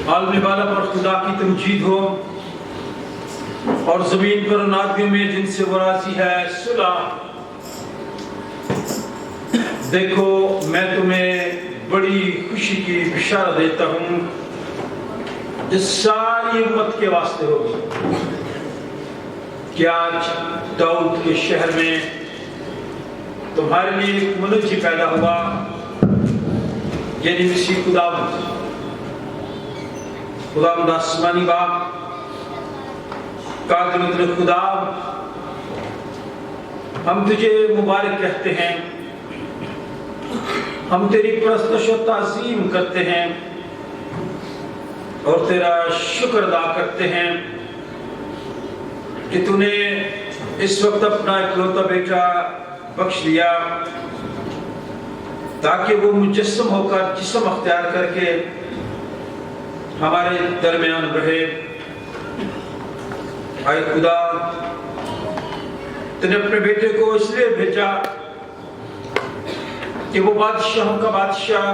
عالم بالا پر خدا کی تمجید ہو اور زمین پر ان آدمیوں میں جن سے وہ راضی ہے صلح۔ دیکھو میں تمہیں بڑی خوشی کی بشارت دیتا ہوں جو ساری امت کے واسطے ہوگی کہ آج داؤد کے شہر میں تمہارے لیے ایک منجی پیدا ہوا، یعنی مسیح خداوند آسمانی باپ قادر مطلق خدا، ہم تجھے مبارک کہتے ہیں، ہم تیری پرستش و تعظیم کرتے ہیں اور تیرا شکر ادا کرتے ہیں کہ تو نے اس وقت اپنا اکلوتا بیٹا بخش دیا تاکہ وہ مجسم ہو کر جسم اختیار کر کے ہمارے درمیان رہے۔ اے خدا، تو نے اپنے بیٹے کو اس لیے بھیجا کہ وہ بادشاہوں کا بادشاہ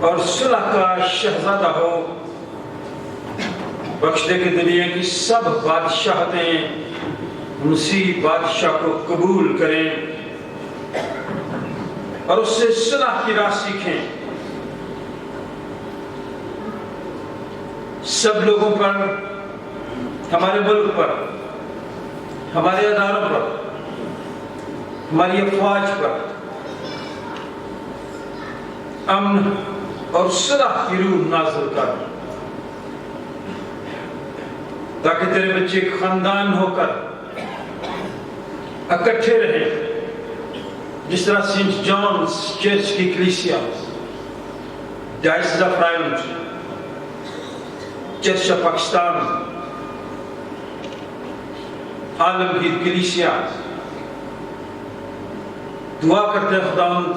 اور صلح کا شہزادہ ہو، بخش دے کہ دنیا کی سب بادشاہتیں مسیح بادشاہ کو قبول کریں اور اس سے صلح کی راہ سیکھیں۔ سب لوگوں پر، ہمارے ملک پر، ہمارے اداروں پر، ہماری افواج پر امن اور صلح کی روح نازل کر تاکہ تیرے بچے ایک خاندان ہو کر اکٹھے رہیں، جس طرح سینٹ جانز چرچ کی کلیسیا، diocese of Ireland, church of Pakistan, عالمگیر کلیسیا دعا کرتے ہیں خداوند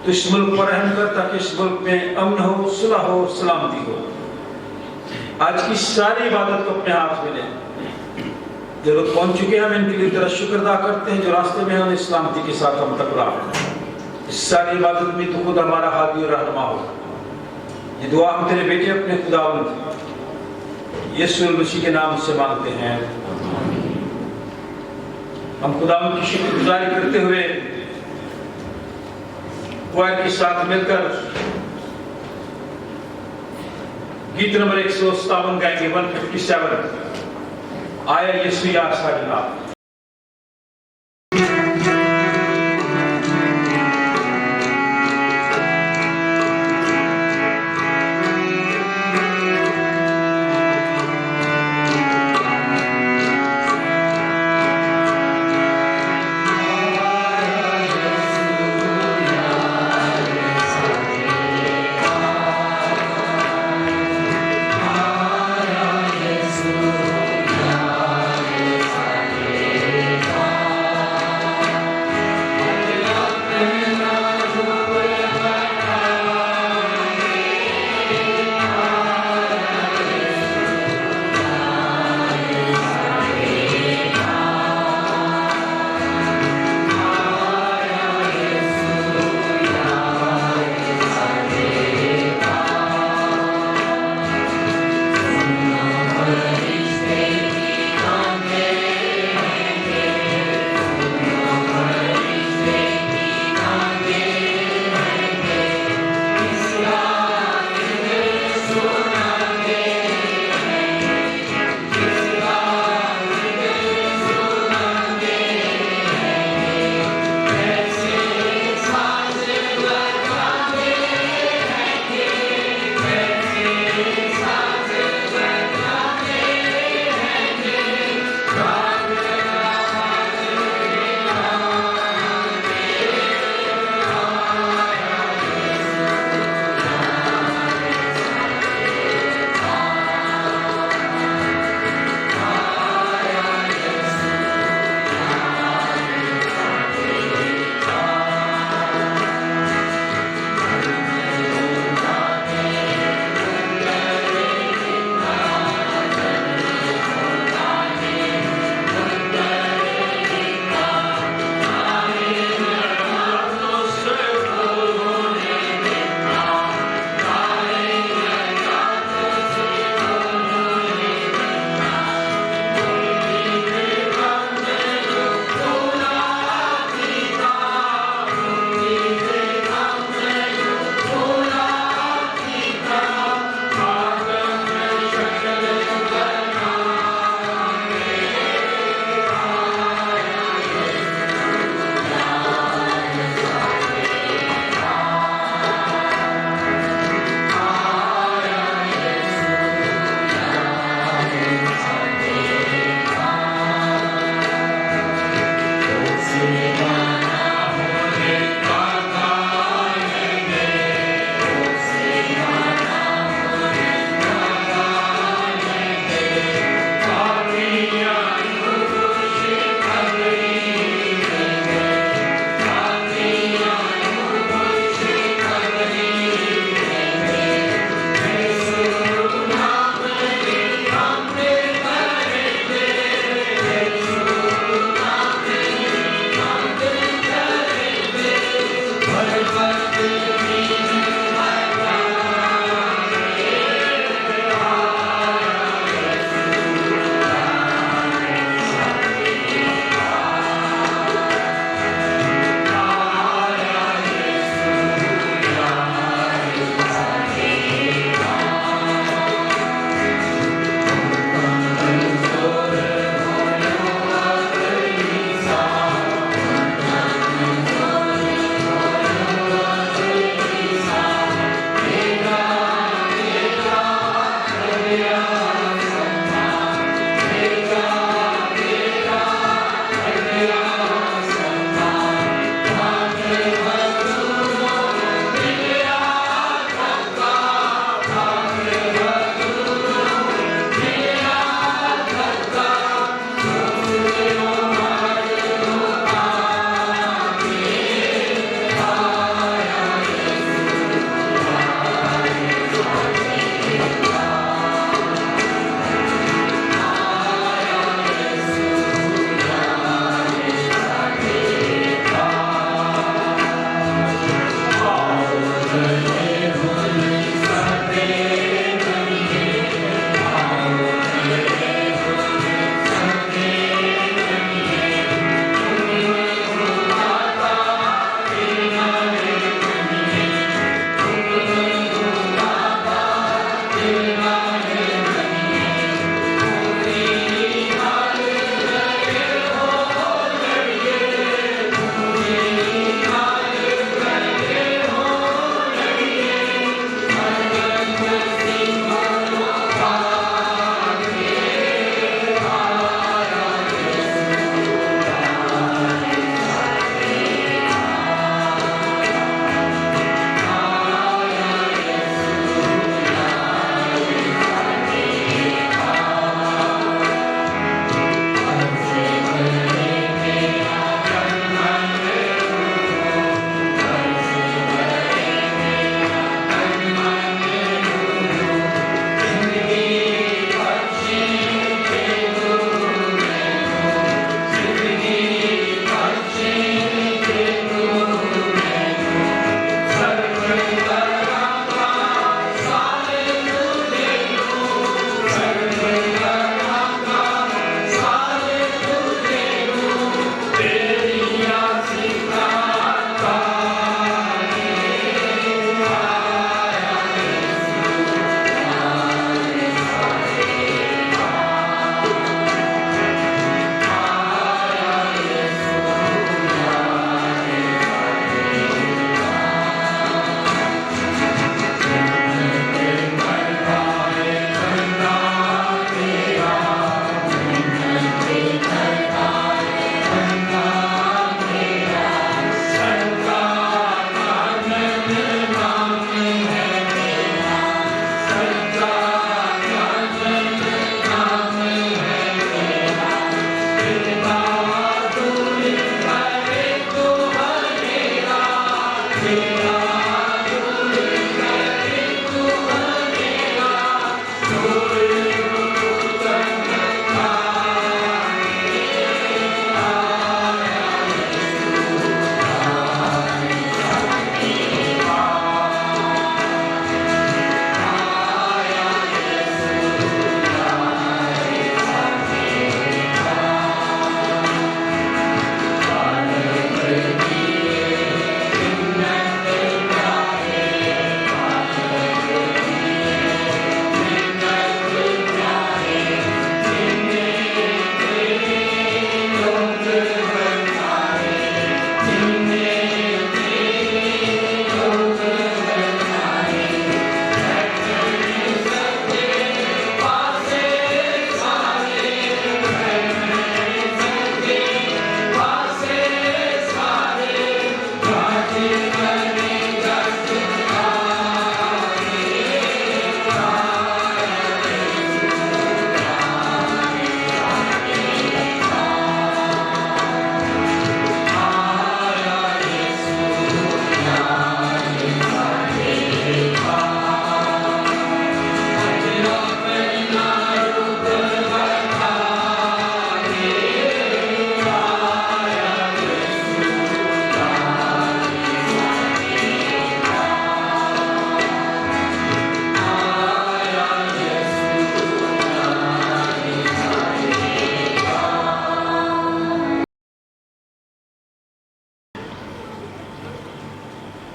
تو اس ملک پر رحم کر تاکہ اس ملک میں امن ہو، صلح ہو، سلامتی ہو۔ آج کی ساری عبادت کو اپنے ہاتھ میں لیں۔ جو لوگ پہنچ چکے ہیں ہم ان کے لیے تیرا شکر ادا کرتے ہیں، جو راستے میں ہم سلامتی کے ساتھ ہم تک رہا۔ اس ساری عبادت میں تو خود ہمارا ہادی اور رہنما ہو۔ یہ دعا ہم تیرے بیٹے اپنے خداوند یسوع المسیح کے نام سے مانگتے ہیں۔ ہم خداوند کی شکر گزاری کرتے ہوئے کوائر کے ساتھ مل کر گیت نمبر 157 گائیں گے، 157 آیا یسوع یا ساجنا۔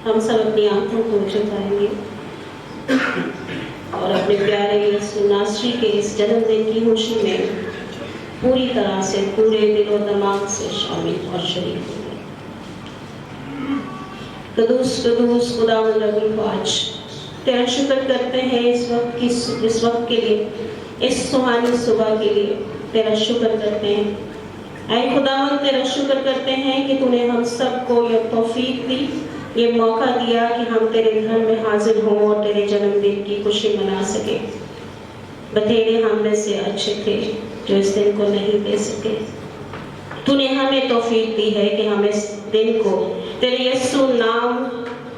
हम सब अपनी आंखों को झुकाएंगे और अपने प्यारे यीशु नासरी के इस जन्मदिन की खुशी में पूरी तरह से पूरे दिलो दिमाग से शामिल और शरीक होंगे। कदूस कदूस खुदावंद रब्बुल फ़ाज, तेरा शुक्र करते हैं इस वक्त के लिए, इस सुहानी सुबह के लिए तेरा शुक्र करते हैं। ऐ खुदावंद, तेरा शुक्र करते हैं कि तूने हम सबको ये तौफीक दी, ये मौका दिया कि हम तेरे घर में हाजिर हों और तेरे जन्मदिन की खुशी मना सके। बथेरे हम में से अच्छे थे जो इस दिन को नहीं दे सके। तूने हमें तौफीक दी है कि हम इस दिन को तेरे यीशु नाम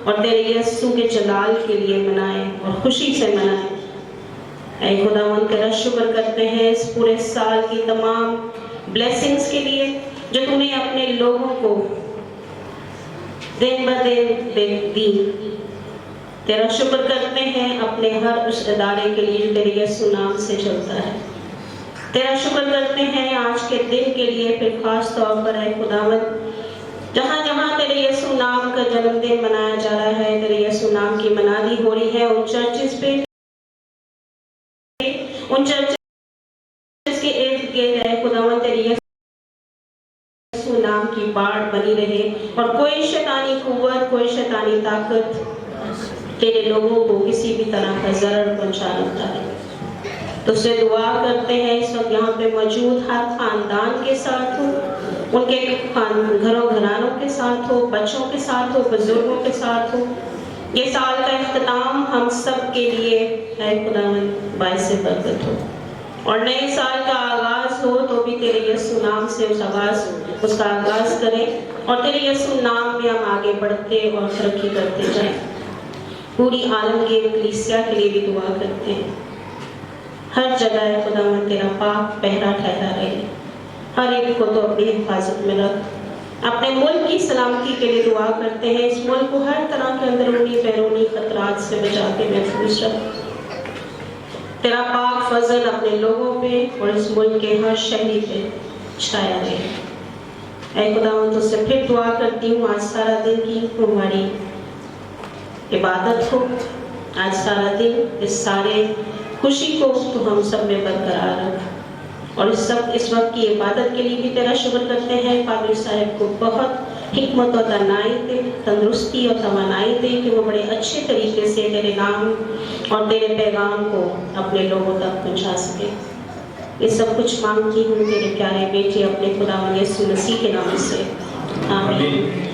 और तेरे यीशु के जलाल के लिए मनाएं और खुशी से मनाएं। ऐ खुदावंद, तेरा शुक्र करते हैं इस पूरे साल की तमाम ब्लेसिंग्स के लिए जो तूने अपने लोगों को दिन ब दिन दी। तेरा शुक्र करते हैं अपने हर उस इदारे के लिए जो तेरे यीशु नाम से चलता है। तेरा शुक्र करते हैं आज के दिन के लिए, फिर खास तौर पर है खुदावंद, जहाँ जहाँ तेरे यीशु नाम का जन्मदिन मनाया जा रहा है, तेरे यीशु नाम की मनादी हो रही है, उन चर्चेस पे, उन चर्चेस के इर्द गिर्द है खुदावंद, तेरे यीशु नाम की बाढ़ बनी रहे और कोई शैतानी कुव्वत, कोई शैतानी ताकत तेरे लोगों को किसी भी तरह का ज़रर पहुंचा ना पाए। तो उससे दुआ करते हैं इस वक्त यहाँ पे मौजूद हर खानदान के साथ हो, उनके घरों घरानों के साथ हो, बच्चों के साथ हो, बुजुर्गों के साथ हो। ये साल का इख्तिताम हम सब के लिए है खुदावंद बाइस बरकत हो और नए साल का आगाज हो तो भी तेरे यीशु नाम से उसका आगाज करें और तेरे यीशु नाम में हम आगे बढ़ते और तरक्की करते जाएं। पूरी आलमगीर कलीसिया के लिए भी दुआ करते हैं। हर जगह खुदावंद तेरा पाक पहरा ठहरा रहे, हर एक को तो अपनी हिफाजत में रख। अपने मुल्क की सलामती के लिए दुआ करते हैं, इस मुल्क को हर तरह के अंदरूनी बैरूनी खतरात से बचा के महफूज रख। तेरा पाक फजल अपने लोगों पे और इस मुल्क के हर शहरी पे छाया रहे। ऐ खुदावंद, तुझसे फिर दुआ करती हूँ आज सारा दिन की हमारी इबादत हो, आज सारा दिन इस सारे खुशी को तो हम सब में बरकरार रख और इस वक्त की इबादत के लिए भी तेरा शुक्र करते हैं। पादरी साहब को बहुत हिकमत और दानाई दे, तंदुरुस्ती और तवानाई दे कि वो बड़े अच्छे तरीके से तेरे नाम और तेरे पैगाम को अपने लोगों तक पहुंचा सके। ये सब कुछ मांगती हूँ तेरे प्यारे बेटे अपने खुदावंद यीशु मसीह के नाम से, आमीन।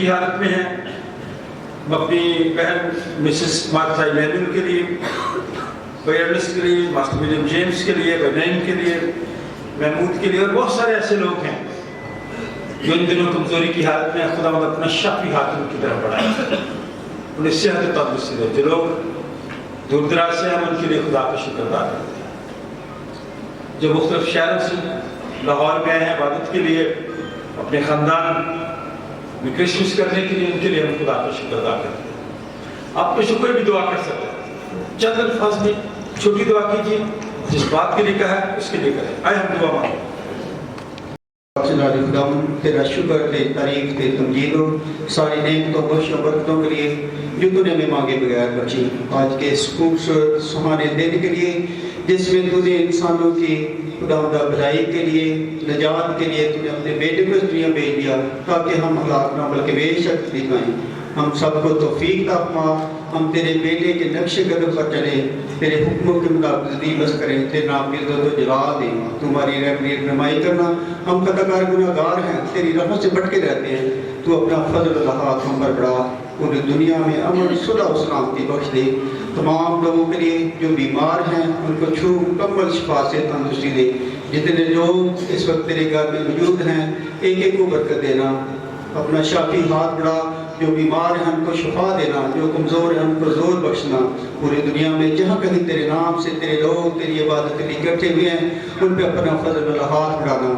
की हालत में हैं। हम अपनी बहन मिसेस मार्था इमैनुअल के लिए, भाई अर्नेस्ट के लिए, मास्टर विलियम जेम्स के लिए, भाई नईम के लिए, महमूद के लिए और बहुत सारे ऐसे लोग हैं जो इन दिनों कमजोरी की हालत में खुदा अपना शाफी हाथ उनकी तरफ बढ़ाए, उन्हें सेहत तंदुरुस्ती दे। जो लोग दूर दराज से हम उनके लिए खुदा का शुक्र अदा करते हैं। जो मुख्तलिफ शहरों से लाहौर में आए हैं इबादत के लिए, अपने खानदान में क्रिसमस करने के लिए, उनके लिए हम खुदा का शुक्र अदा करते हैं। आप तो शुक्र भी दुआ कर सकते हैं। चंद अल्फाज में छोटी दुआ कीजिए, जिस बात के लिए कहा है उसके लिए करें। आए हम दुआ मांगें। तेरा शुक्र, तेरी तारीफ, तेरी तमजीद हो सारी नेमतों बख्शों बरकतों के लिए जो तूने हमें मांगे बगैर बची। आज के इस खूबसूरत सुहाने दिन के लिए जिसमें तूने इंसानों की खुदावंदा भलाई के लिए, निजात के लिए तूने अपने बेटे को इस दुनिया भेज दिया ताकि हम हलाक ना बल्कि बेशक दिखाएं। हम सबको तौफीक ता फरमा, हम तेरे बेटे के नक्शे कदम पर चले, तेरे हुक्मों के मुताबिक ज़िंदगी बस करें, तेरे नाम की इज़्ज़त को जला दें। तुम्हारी रहनुमाई करना। हम खताकार गुनाहगार हैं, तेरी रहमत से भटके रहते हैं। तू अपना फजल हाथ हम पर बढ़ा, पूरी दुनिया में अमन सुलह और सलामती बख्श दे। तमाम लोगों के लिए जो बीमार हैं उनको छू मुकम्मल शिफा से तंदुरुस्ती दे। जितने लोग इस वक्त तेरे घर में मौजूद हैं एक एक को बरकत देना। अपना शाफी हाथ बढ़ा, जो बीमार हैं उनको शिफा देना, जो कमज़ोर हैं उनको जोर बख्शना। पूरी दुनिया में जहाँ कहीं तेरे नाम से तेरे लोग तेरी इबादत के लिए इकट्ठे हुए हैं उन पर अपना फजल वाला हाथ बढ़ाना।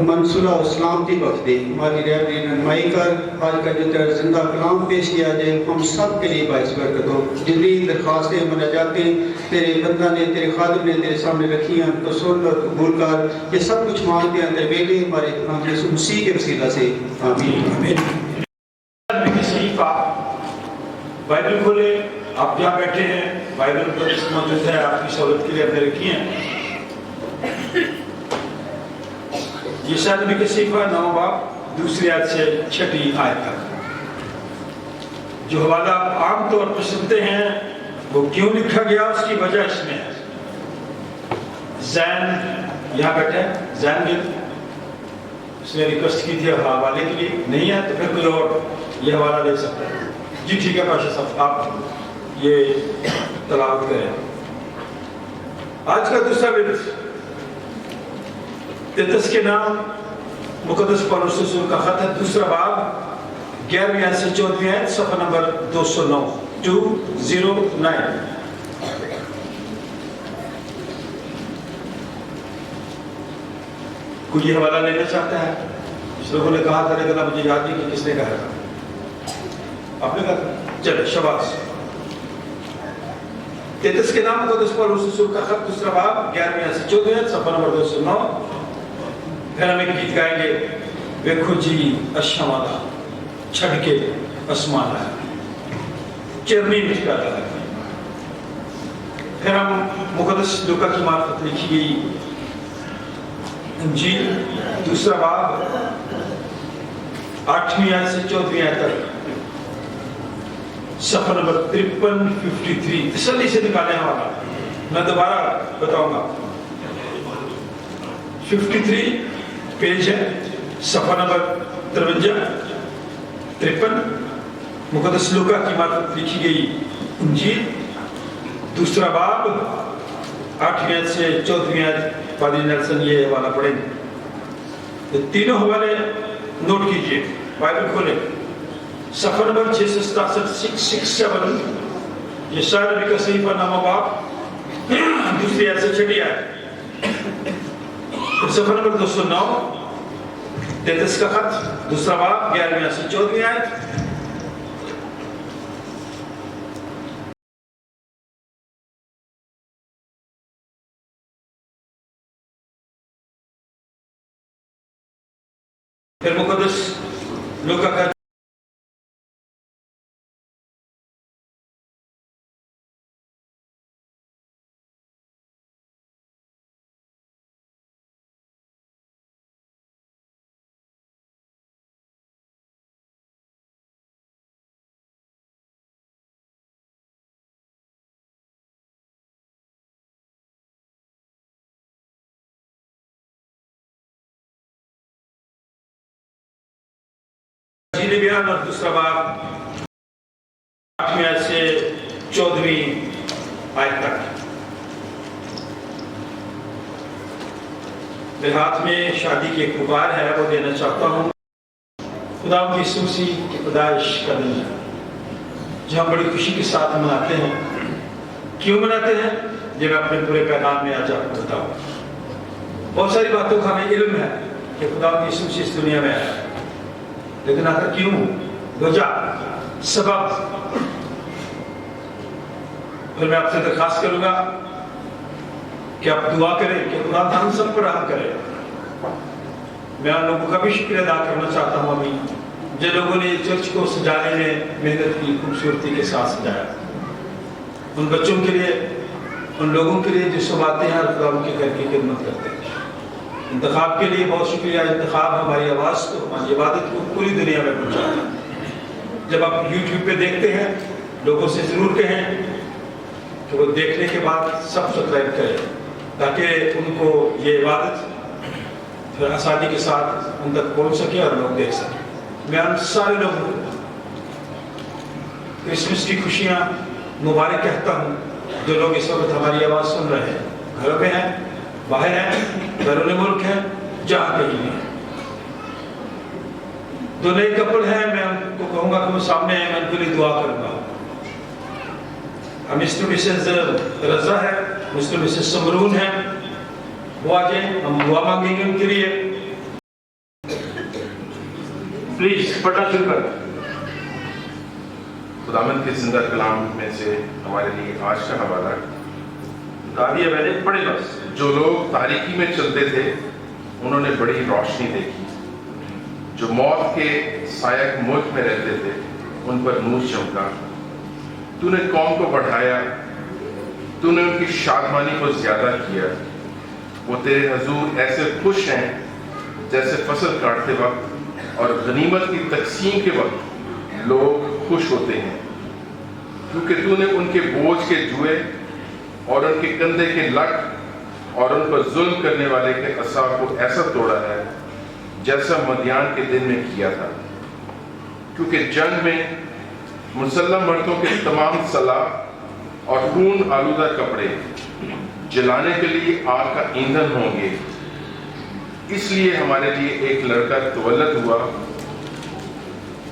मनसुला और सलामती बख्श दे। हमारी रहनुमाई कर। आज का जो तेरा जिंदा कलाम पेश किया जाए हम सब के लिए बाइस बरकत हो। जितनी दरख्वास्तें मुनाजातें तेरे बंदा ने, तेरे खादिम ने तेरे सामने रखी हैं तो सुन और कबूल कर। ये सब कुछ मांगते हैं तेरे बेटे हमारे नाम यीशु मसीह के वसीला से, आमीन। बाइबल खोले, आप जहाँ बैठे हैं बाइबल पर मौजूद है, आपकी सहूलत के लिए हमने रखी है। यशायाह नबी के सीफा 9 बाब 2 आयत से 6 आयत तक जो हवाला आमतौर पर सुनते हैं वो क्यों लिखा गया उसकी वजह इसमें है। जैन यहाँ बैठे हैं, जैन ने उसने रिक्वेस्ट की थी हवाले के लिए, नहीं है तो फिर कोई और ये हवाला ले सकता है। जी ठीक है पाशा साहब, आप ये तलावत करें। आज का दूसरा विरस तीतस के नाम मुकद्दस पौलुस रसूल का खत है, दूसरा बाब 11वीं आयत से 14वीं आयत, सफ़ा नंबर 209 209। कोई ये हवाला लेना चाहता है? कुछ लोगों ने कहा था लेकिन मुझे याद नहीं कि किसने कहा था। आपने कहा? चले शाबाश। तीतस के नाम मुकद्दस पौलुस रसूल का खत, दूसरा बाब 11वीं आयत से 14वीं आयत, सफ़ा नंबर 209। फिर हम एक गीत गाएंगे, वेखो जी अशमाला छड़ के आसमान है, चरनी मुस्कुराता है। फिर हम मुकद्दस लूका की मार्फत लिखी गई इंजील, दूसरा बाब 8वीं आयत से 14वीं आयत तक, सफ़ा नंबर 53-53 तसल्ली से निकालने वाला। मैं दोबारा बताऊंगा, 53 पेज है, सफ़ा नंबर 53 मुकद्दस लूका की मार्फत लिखी गई इंजील, दूसरा बाब 8वीं आयत से 14वीं आयत। पादरी नेल्सन ये हवाला पढ़ेंगे। तो तीनों हवाले नोट कीजिए, बाइबल खोले, सफ़ा नंबर 667 यशायाह नबी का सहीफा 9 बाब 2 आयत से 6 आयत। सफ़ा नंबर 209 तीतस का खत, दूसरा बाब 11वीं से 14वीं आयत। फिर मुकद्दस लूका का तफसीली बयान और दूसरा बाब 8वीं आयत से 14वीं आयत तक। मेरे हाथ में शादी की एक गुबार है, वो देना चाहता हूँ। खुदा की सूसी की पैदाइश का दिन है, जो हम बड़ी खुशी के साथ मनाते हैं। क्यों मनाते हैं, ये मैं अपने पूरे पैगाम में आज आपको बताऊँ। बहुत सारी बातों का हमें इल्म है कि खुदा की सूसी इस दुनिया में आया, लेकिन आखिर क्यों, वजह, सबब। फिर मैं आपसे दरखास्त करूंगा कि आप दुआ करें कि खुदा हम सब पर रहम करे। मैं उन लोगों का भी शुक्रिया अदा करना चाहता हूँ अभी, जिन लोगों ने चर्च को सजाने में मेहनत की, खूबसूरती के साथ सजाया। उन बच्चों के लिए, उन लोगों के लिए जो सब आते हैं और खुदा उनके घर की खिदमत करते हैं। इंतखाब के लिए बहुत शुक्रिया। इंतखाब हमारी आवाज़ को, हमारी इबादत को पूरी दुनिया में पहुँचाता है। जब आप यूट्यूब पे देखते हैं, लोगों से ज़रूर कहें कि वो देखने के बाद सब्सक्राइब करें, ताकि उनको ये इबादत फिर आसानी के साथ उन तक पहुँच सके और लोग देख सकें। मैं उन सारे लोगों को क्रिसमस की खुशियाँ मुबारक कहता हूँ, जो लोग इस वक्त हमारी आवाज़ सुन रहे हैं, घरों में हैं, बाहर हैं, बैरून मुल्क हैं, जहाँ कहीं भी हैं। जो नए कपल हैं, मैं उनको कहूँगा कि वो सामने आए, मैं उनके लिए दुआ करूँगा। मिस्टर मिसेस रजा है, मिस्टर मिसेस समरून है, वो आ जाए, हम दुआ मांगेंगे उनके लिए। प्लीज पढ़ना शुरू कर। खुदावंद के जिंदा कलाम में से हमारे लिए आज का हवाला, बता दिया मैंने, पढ़े बस। जो लोग तारीकी में चलते थे उन्होंने बड़ी रोशनी देखी, जो मौत के सायक मुल्क में रहते थे उन पर नूर चमका। तूने कौम को बढ़ाया, तूने उनकी शादमानी को ज्यादा किया। वो तेरे हजूर ऐसे खुश हैं जैसे फसल काटते वक्त और गनीमत की तकसीम के वक्त लोग खुश होते हैं, क्योंकि तूने उनके बोझ के जुए और उनके कंधे के लट और उन पर जुल्म करने वाले के असा को ऐसा तोड़ा है जैसा मदियान के दिन में किया था। क्योंकि जंग में मुसल्लम मर्दों के तमाम सलाह और खून आलूदा कपड़े जलाने के लिए आग का ईंधन होंगे। इसलिए हमारे लिए एक लड़का तवल्लद हुआ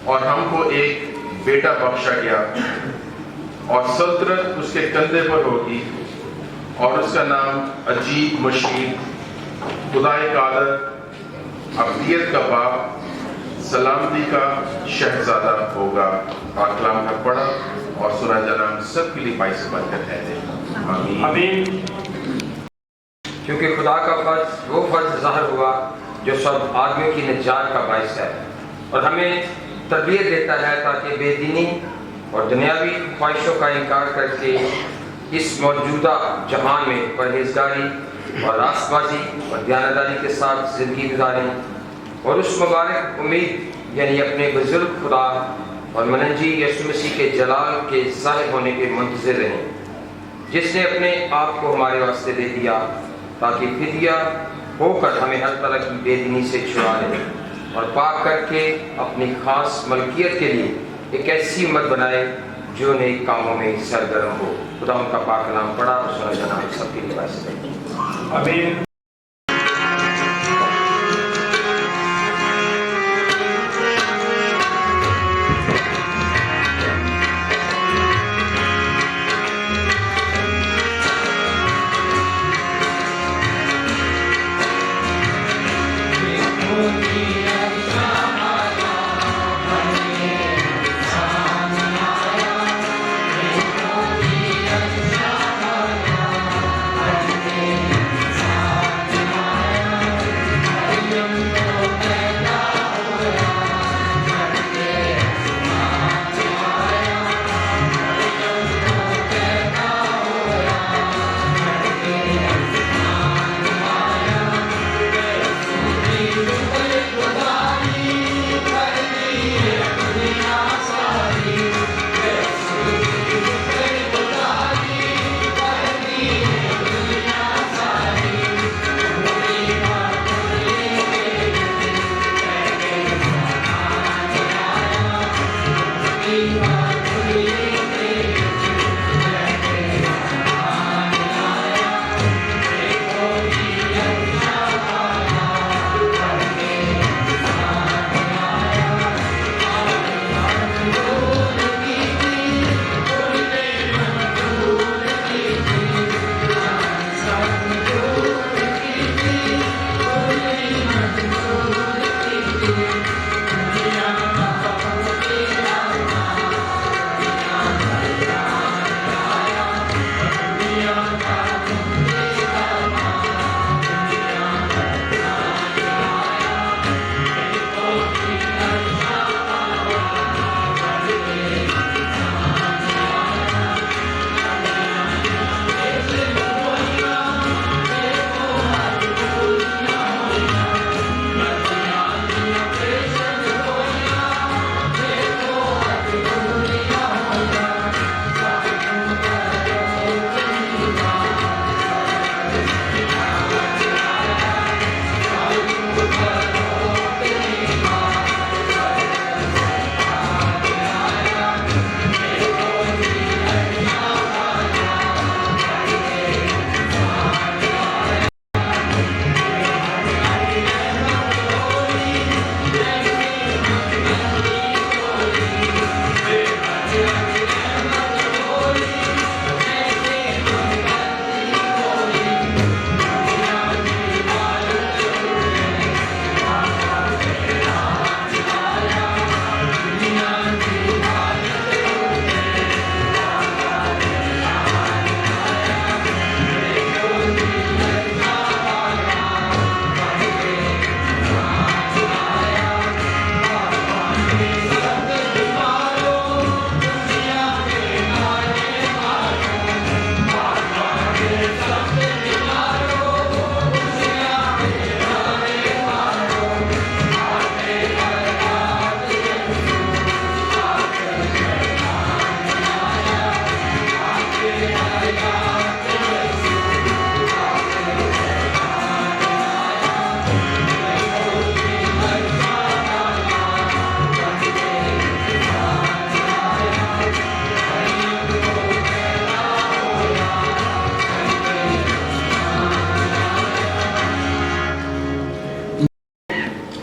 और हमको एक बेटा बख्शा गया, और सल्तनत उसके कंधे पर होगी, और उसका नाम अजीब, मशीन, खुदाए कादर, अब्दियत का बाप, सलामती का शहजादा होगा। कलाम का पढ़ा और सुना जाना हम सब के लिए बाइस बनकर है। आमीन। आमीन। क्योंकि खुदा का फर्ज वो फर्ज ज़ाहिर हुआ जो सब आदमियों की निजात का बाइस है, और हमें तरबियत देता है ताकि बेदीनी और दुनियावी ख्वाहिशों का इनकार करके इस मौजूदा जहान में परहेजगारी और रास्तबाजी और दयानतदारी के साथ ज़िंदगी गुजारें, और उस मुबारक उम्मीद यानी अपने बुजुर्ग खुदा और मनंजी यीशु मसीह के जलाल के ज़ाहिर होने के मुंतज़िर रहें, जिसने अपने आप को हमारे वास्ते दे दिया ताकि फिदिया होकर हमें हर तरह की बेदीनी से छुड़ा ले और पाक करके अपनी खास मलकियत के लिए एक ऐसी उम्मत बनाए जो नेक कामों में सरगर्म हो। खुदा उनका पाक नाम पढ़ा और सुना जाना सबके लिए वास्ते। आमीन।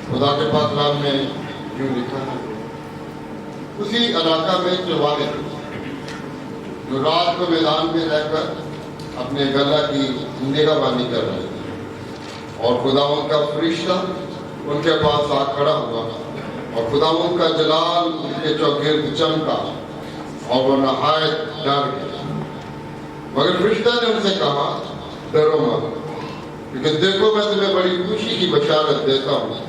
खुदा के पाक कलाम में यूं लिखा है, उसी इलाका में चौवाले जो रात को मैदान में रहकर अपने गला की निगहबानी कर रहे थे और खुदावंद का फरिश्ता उनके पास आ खड़ा हुआ और खुदावंद का जलाल उनके चौगिर्द चमका और वो नहायत डर गए। मगर फरिश्ता ने उनसे कहा, डरो मत, क्योंकि देखो मैं तुम्हें बड़ी खुशी की बशारत देता हूँ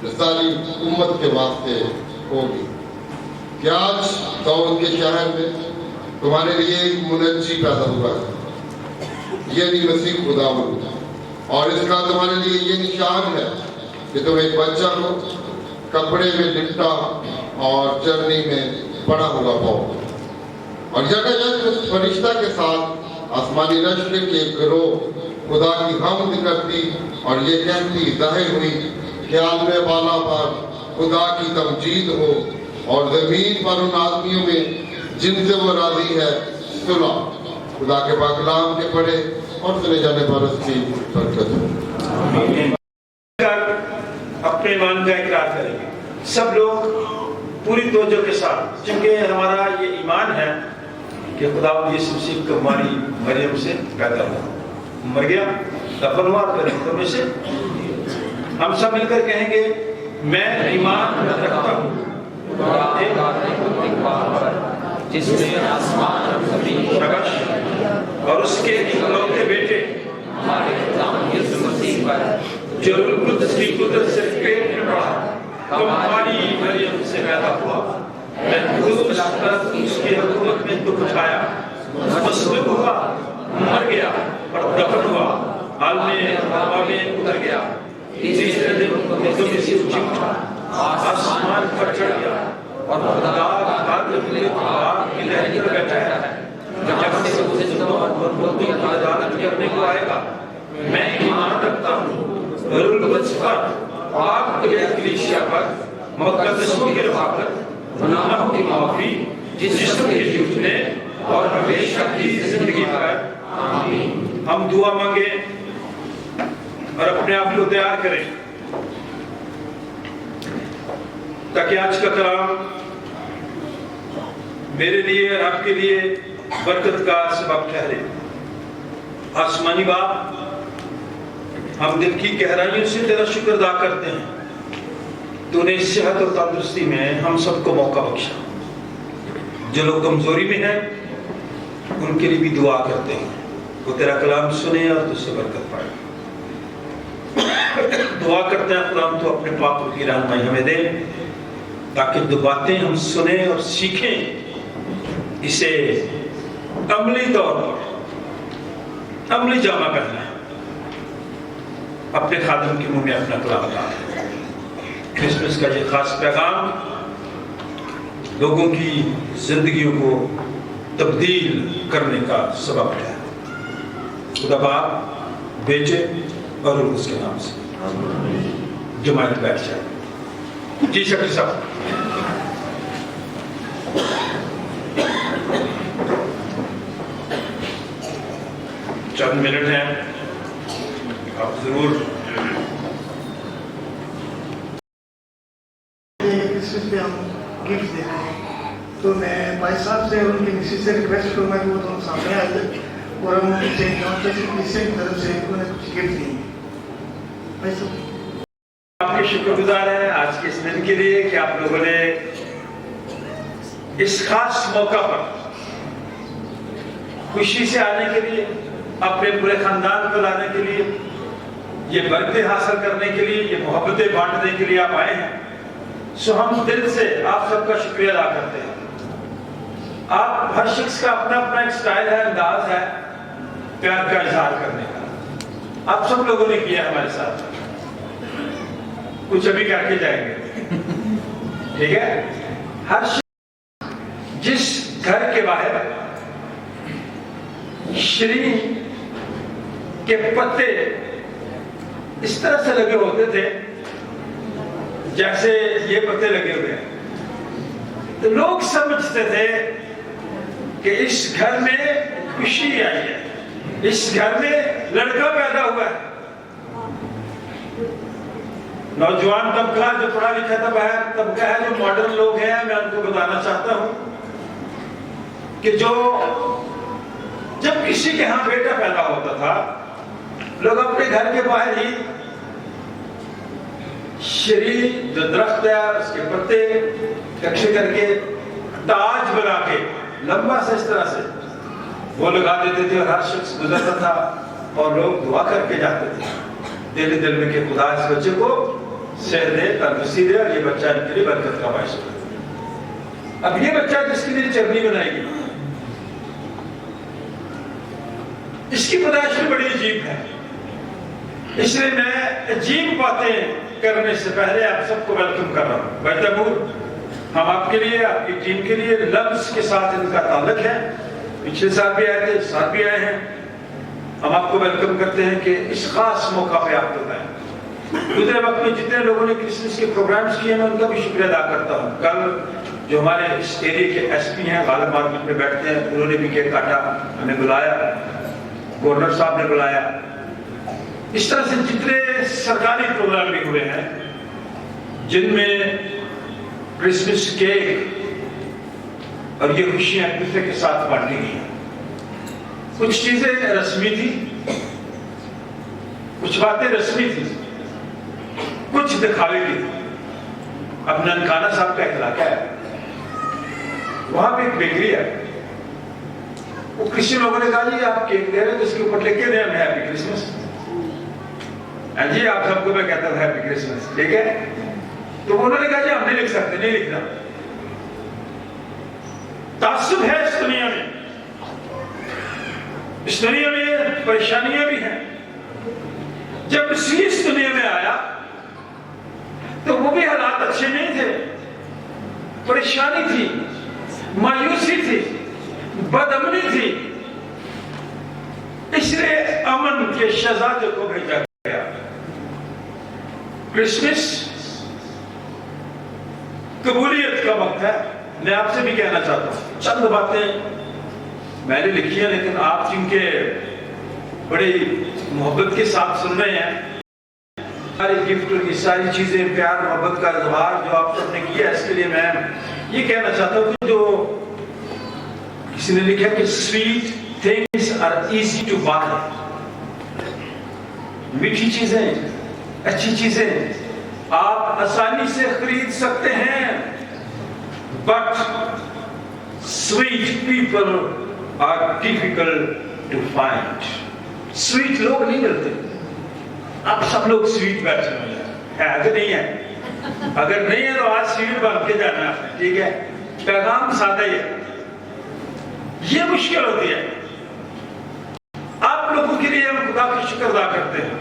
जो सारी उम्मत के वास्ते होगी कि आज दाऊद के शहर में तुम्हारे लिए एक मुनज्जी पैदा हुआ है, यानी मसीह खुदावंद, और इसका तुम्हारे लिए ये निशान है कि तुम एक बच्चा को कपड़े में लिपटा और चरनी में पड़ा हुआ पाओगे। और जगह जगह उस फरिश्ता के साथ आसमानी रश्क के गिरोह खुदा की हमद करती और ये कहती जाहिर हुई, ख्याल में बाला पर खुदा की तमजीद हो और ज़मीन पर उन आदमियों में जिनसे वो राजी है सुना। खुदा के पाक कलाम के पढ़े और सुने जाने पर उसकी बरकत हो। अपने ईमान का इकरार करेंगे सब लोग पूरी तवज्जो के साथ, क्योंकि हमारा ये ईमान है कि खुदावंद यीशु मसीह को हमारी मरियम से पैदा हुआ, मर गया, दफन हुआ, फिर में से हम सब मिलकर कहेंगे, मैं ईमान रखता हूँ जिसने आसमान और ज़मीन और उसके इकलौते बेटे हमारे खुदावंद यीशु मसीह पर जो रूह कुद्दूस की कुदरत से पेट में बढ़ा, तो हमारी मरियम से पैदा हुआ। मैं उसकी हुकूमत में दुख उठाया, मसलूब हुआ, मर गया और दफन हुआ, आलमे हवा में उतर गया, तीसरे दिन दुनिया से उठा, आसमान पर चढ़ गया और खुदा की लहर पर बैठा है, जब से उसे जिंदों और मुर्दों की अदालत करने को आएगा। मैं ईमान रखता हूँ रूह कुद्दूस पर, पाक कलीसिया पर, मुक़द्दसों की रफ़ाक़त, गुनाहों की माफ़ी जिस्म के टूटने और हमेशा की जिंदगी पर हम दुआ मांगे और अपने आप को तैयार करें ताकि आज का कलाम मेरे लिए और आपके लिए बरकत का सबब ठहरे। आसमानी बाप, हम दिल की गहराइयों से तेरा शुक्र अदा करते हैं, तूने सेहत और तंदुरुस्ती में हम सबको मौका बख्शा। जो लोग कमजोरी में हैं उनके लिए भी दुआ करते हैं, वो तेरा कलाम सुने और तुझसे बरकत पाए। दुआ करते हैं कलाम तो अपने पापों की रहनुमाई हमें दे, ताकि जो बातें हम सुने और सीखें इसे अमली तौर पर अमली जामा पहना है, अपने खादिम के मुंह में अपना कलाम बता। क्रिसमस का ये खास पैगाम लोगों की जिंदगियों को तब्दील करने का सबब है। खुदा बाप बेचे और उसके नाम से जमात बैठ जाए। जी शक्ति साहब। चंद मिनट हैं, आप जरूर क्रिसमस पे हम गिफ्ट दे रहे हैं, तो मैं भाई साहब से उनकी मिसेज से रिक्वेस्ट करूँगा कि वो दोनों सामने आ जाए और हम उनसे क्रिश्चियन की तरफ से उन्हें कुछ गिफ्ट देंगे। भाई साहब आपके शुक्रगुजार हैं आज के इस दिन के लिए कि आप लोगों ने इस खास मौका पर खुशी से आने के लिए, अपने पूरे खानदान को लाने के लिए, ये बरकतें हासिल करने के लिए, ये मोहब्बतें बांटने के लिए आप आए हैं। सो हम दिल से आप सबका शुक्रिया अदा करते हैं। आप हर शख्स का अपना अपना एक स्टाइल है, अंदाज है प्यार का इजहार करने का। आप सब लोगों ने किया हमारे साथ, कुछ अभी करके जाएंगे, ठीक है। हर जिस घर के बाहर श्री के पत्ते इस तरह से लगे होते थे जैसे ये पत्ते लगे हुए हैं, तो लोग समझते थे कि इस घर में खुशी आई है, इस घर में लड़का पैदा हुआ है। नौजवान तबका जो पढ़ा लिखा तबका है, जो मॉडर्न लोग हैं, मैं उनको बताना चाहता हूं कि जब किसी के यहां बेटा पैदा होता था, लोग अपने घर के बाहर ही श्री जो दरख्त है उसके पत्ते इकट्ठे करके ताज बना के लंबा से इस तरह से वो लगा देते थे और हर शख्स गुजरता था और लोग दुआ करके जाते थे दिल दिल में कि खुदा इस बच्चे को सेहत दे, तंदुरुस्ती दे और ये बच्चा इनके लिए बरकत का बायस हो। अब ये बच्चा जिसके लिए चरनी बनाएगी, इसकी पैदाइश भी बड़ी अजीब है, इसलिए मैं अजीब बातें करने से पहले आप सबको वेलकम कर रहा हूं। भाई तैमूर, हम आपके लिए, आपकी टीम के लिए लफ्ज के साथ इनका ताल्लुक है, पिछले साल भी आए थे, इस साल भी आए हैं। हम आपको वेलकम करते हैं कि इस खास मौका पे आप लोग आए। गुजरे वक्त में जितने लोगों ने क्रिसमस के प्रोग्राम्स किए, मैं उनका भी शुक्रिया अदा करता हूँ। कल जो हमारे इस एरिया के एसपी हैं, गालिब मार्केट में बैठते हैं, उन्होंने भी केक काटा, हमें बुलाया, गवर्नर साहब ने बुलाया। इस तरह से जितने सरकारी प्रोग्राम भी हुए हैं जिनमें क्रिसमस केक और ये खुशियां एक दूसरे के साथ बांटी गई। कुछ चीजें रस्मी थी, कुछ बातें रस्मी थी, कुछ दिखावे की थी। अब ननकाना साहब का इलाका है, वहां पे एक बेकरी है, वो किसी लोगों ने कहा जी आप केक दे रहे हैं तो इसके ऊपर लिख के दें हमें हैप्पी क्रिसमस। जी आप सबको मैं कहता हूं हैप्पी क्रिसमस, ठीक है। तो उन्होंने कहा जी हम नहीं लिख सकते, नहीं लिखना। तासुब है इस दुनिया में, इस दुनिया में परेशानियां भी हैं। जब मसीह इस दुनिया में आया तो वो भी हालात अच्छे नहीं थे, परेशानी थी, मायूसी थी, बदअमनी थी। इसलिए अमन के शहजादे को भेजा गया। क्रिसमस कबूलियत का वक्त है, मैं आपसे भी कहना चाहता हूँ, चंद बातें मैंने लिखी हैं, लेकिन आप जिनके बड़ी मोहब्बत के साथ सुन रहे हैं, सारी गिफ्ट और ये सारी चीजें, प्यार मोहब्बत का इजहार जो आप सबने किया, इसके लिए मैं ये कहना चाहता हूँ कि जो किसी ने लिखा कि sweet things are easy to buy, मीठी चीजें, अच्छी चीजें आप आसानी से खरीद सकते हैं, but sweet people are difficult to find. Sweet लोग नहीं मिलते। आप सब लोग स्वीट बैठे हुए हैं, अगर नहीं है, अगर नहीं है तो आज स्वीट बन के जाना है, ठीक है? पैगाम सादा ही है, ये मुश्किल होती है। आप लोगों के लिए हम खुदा का शुक्र अदा करते हैं।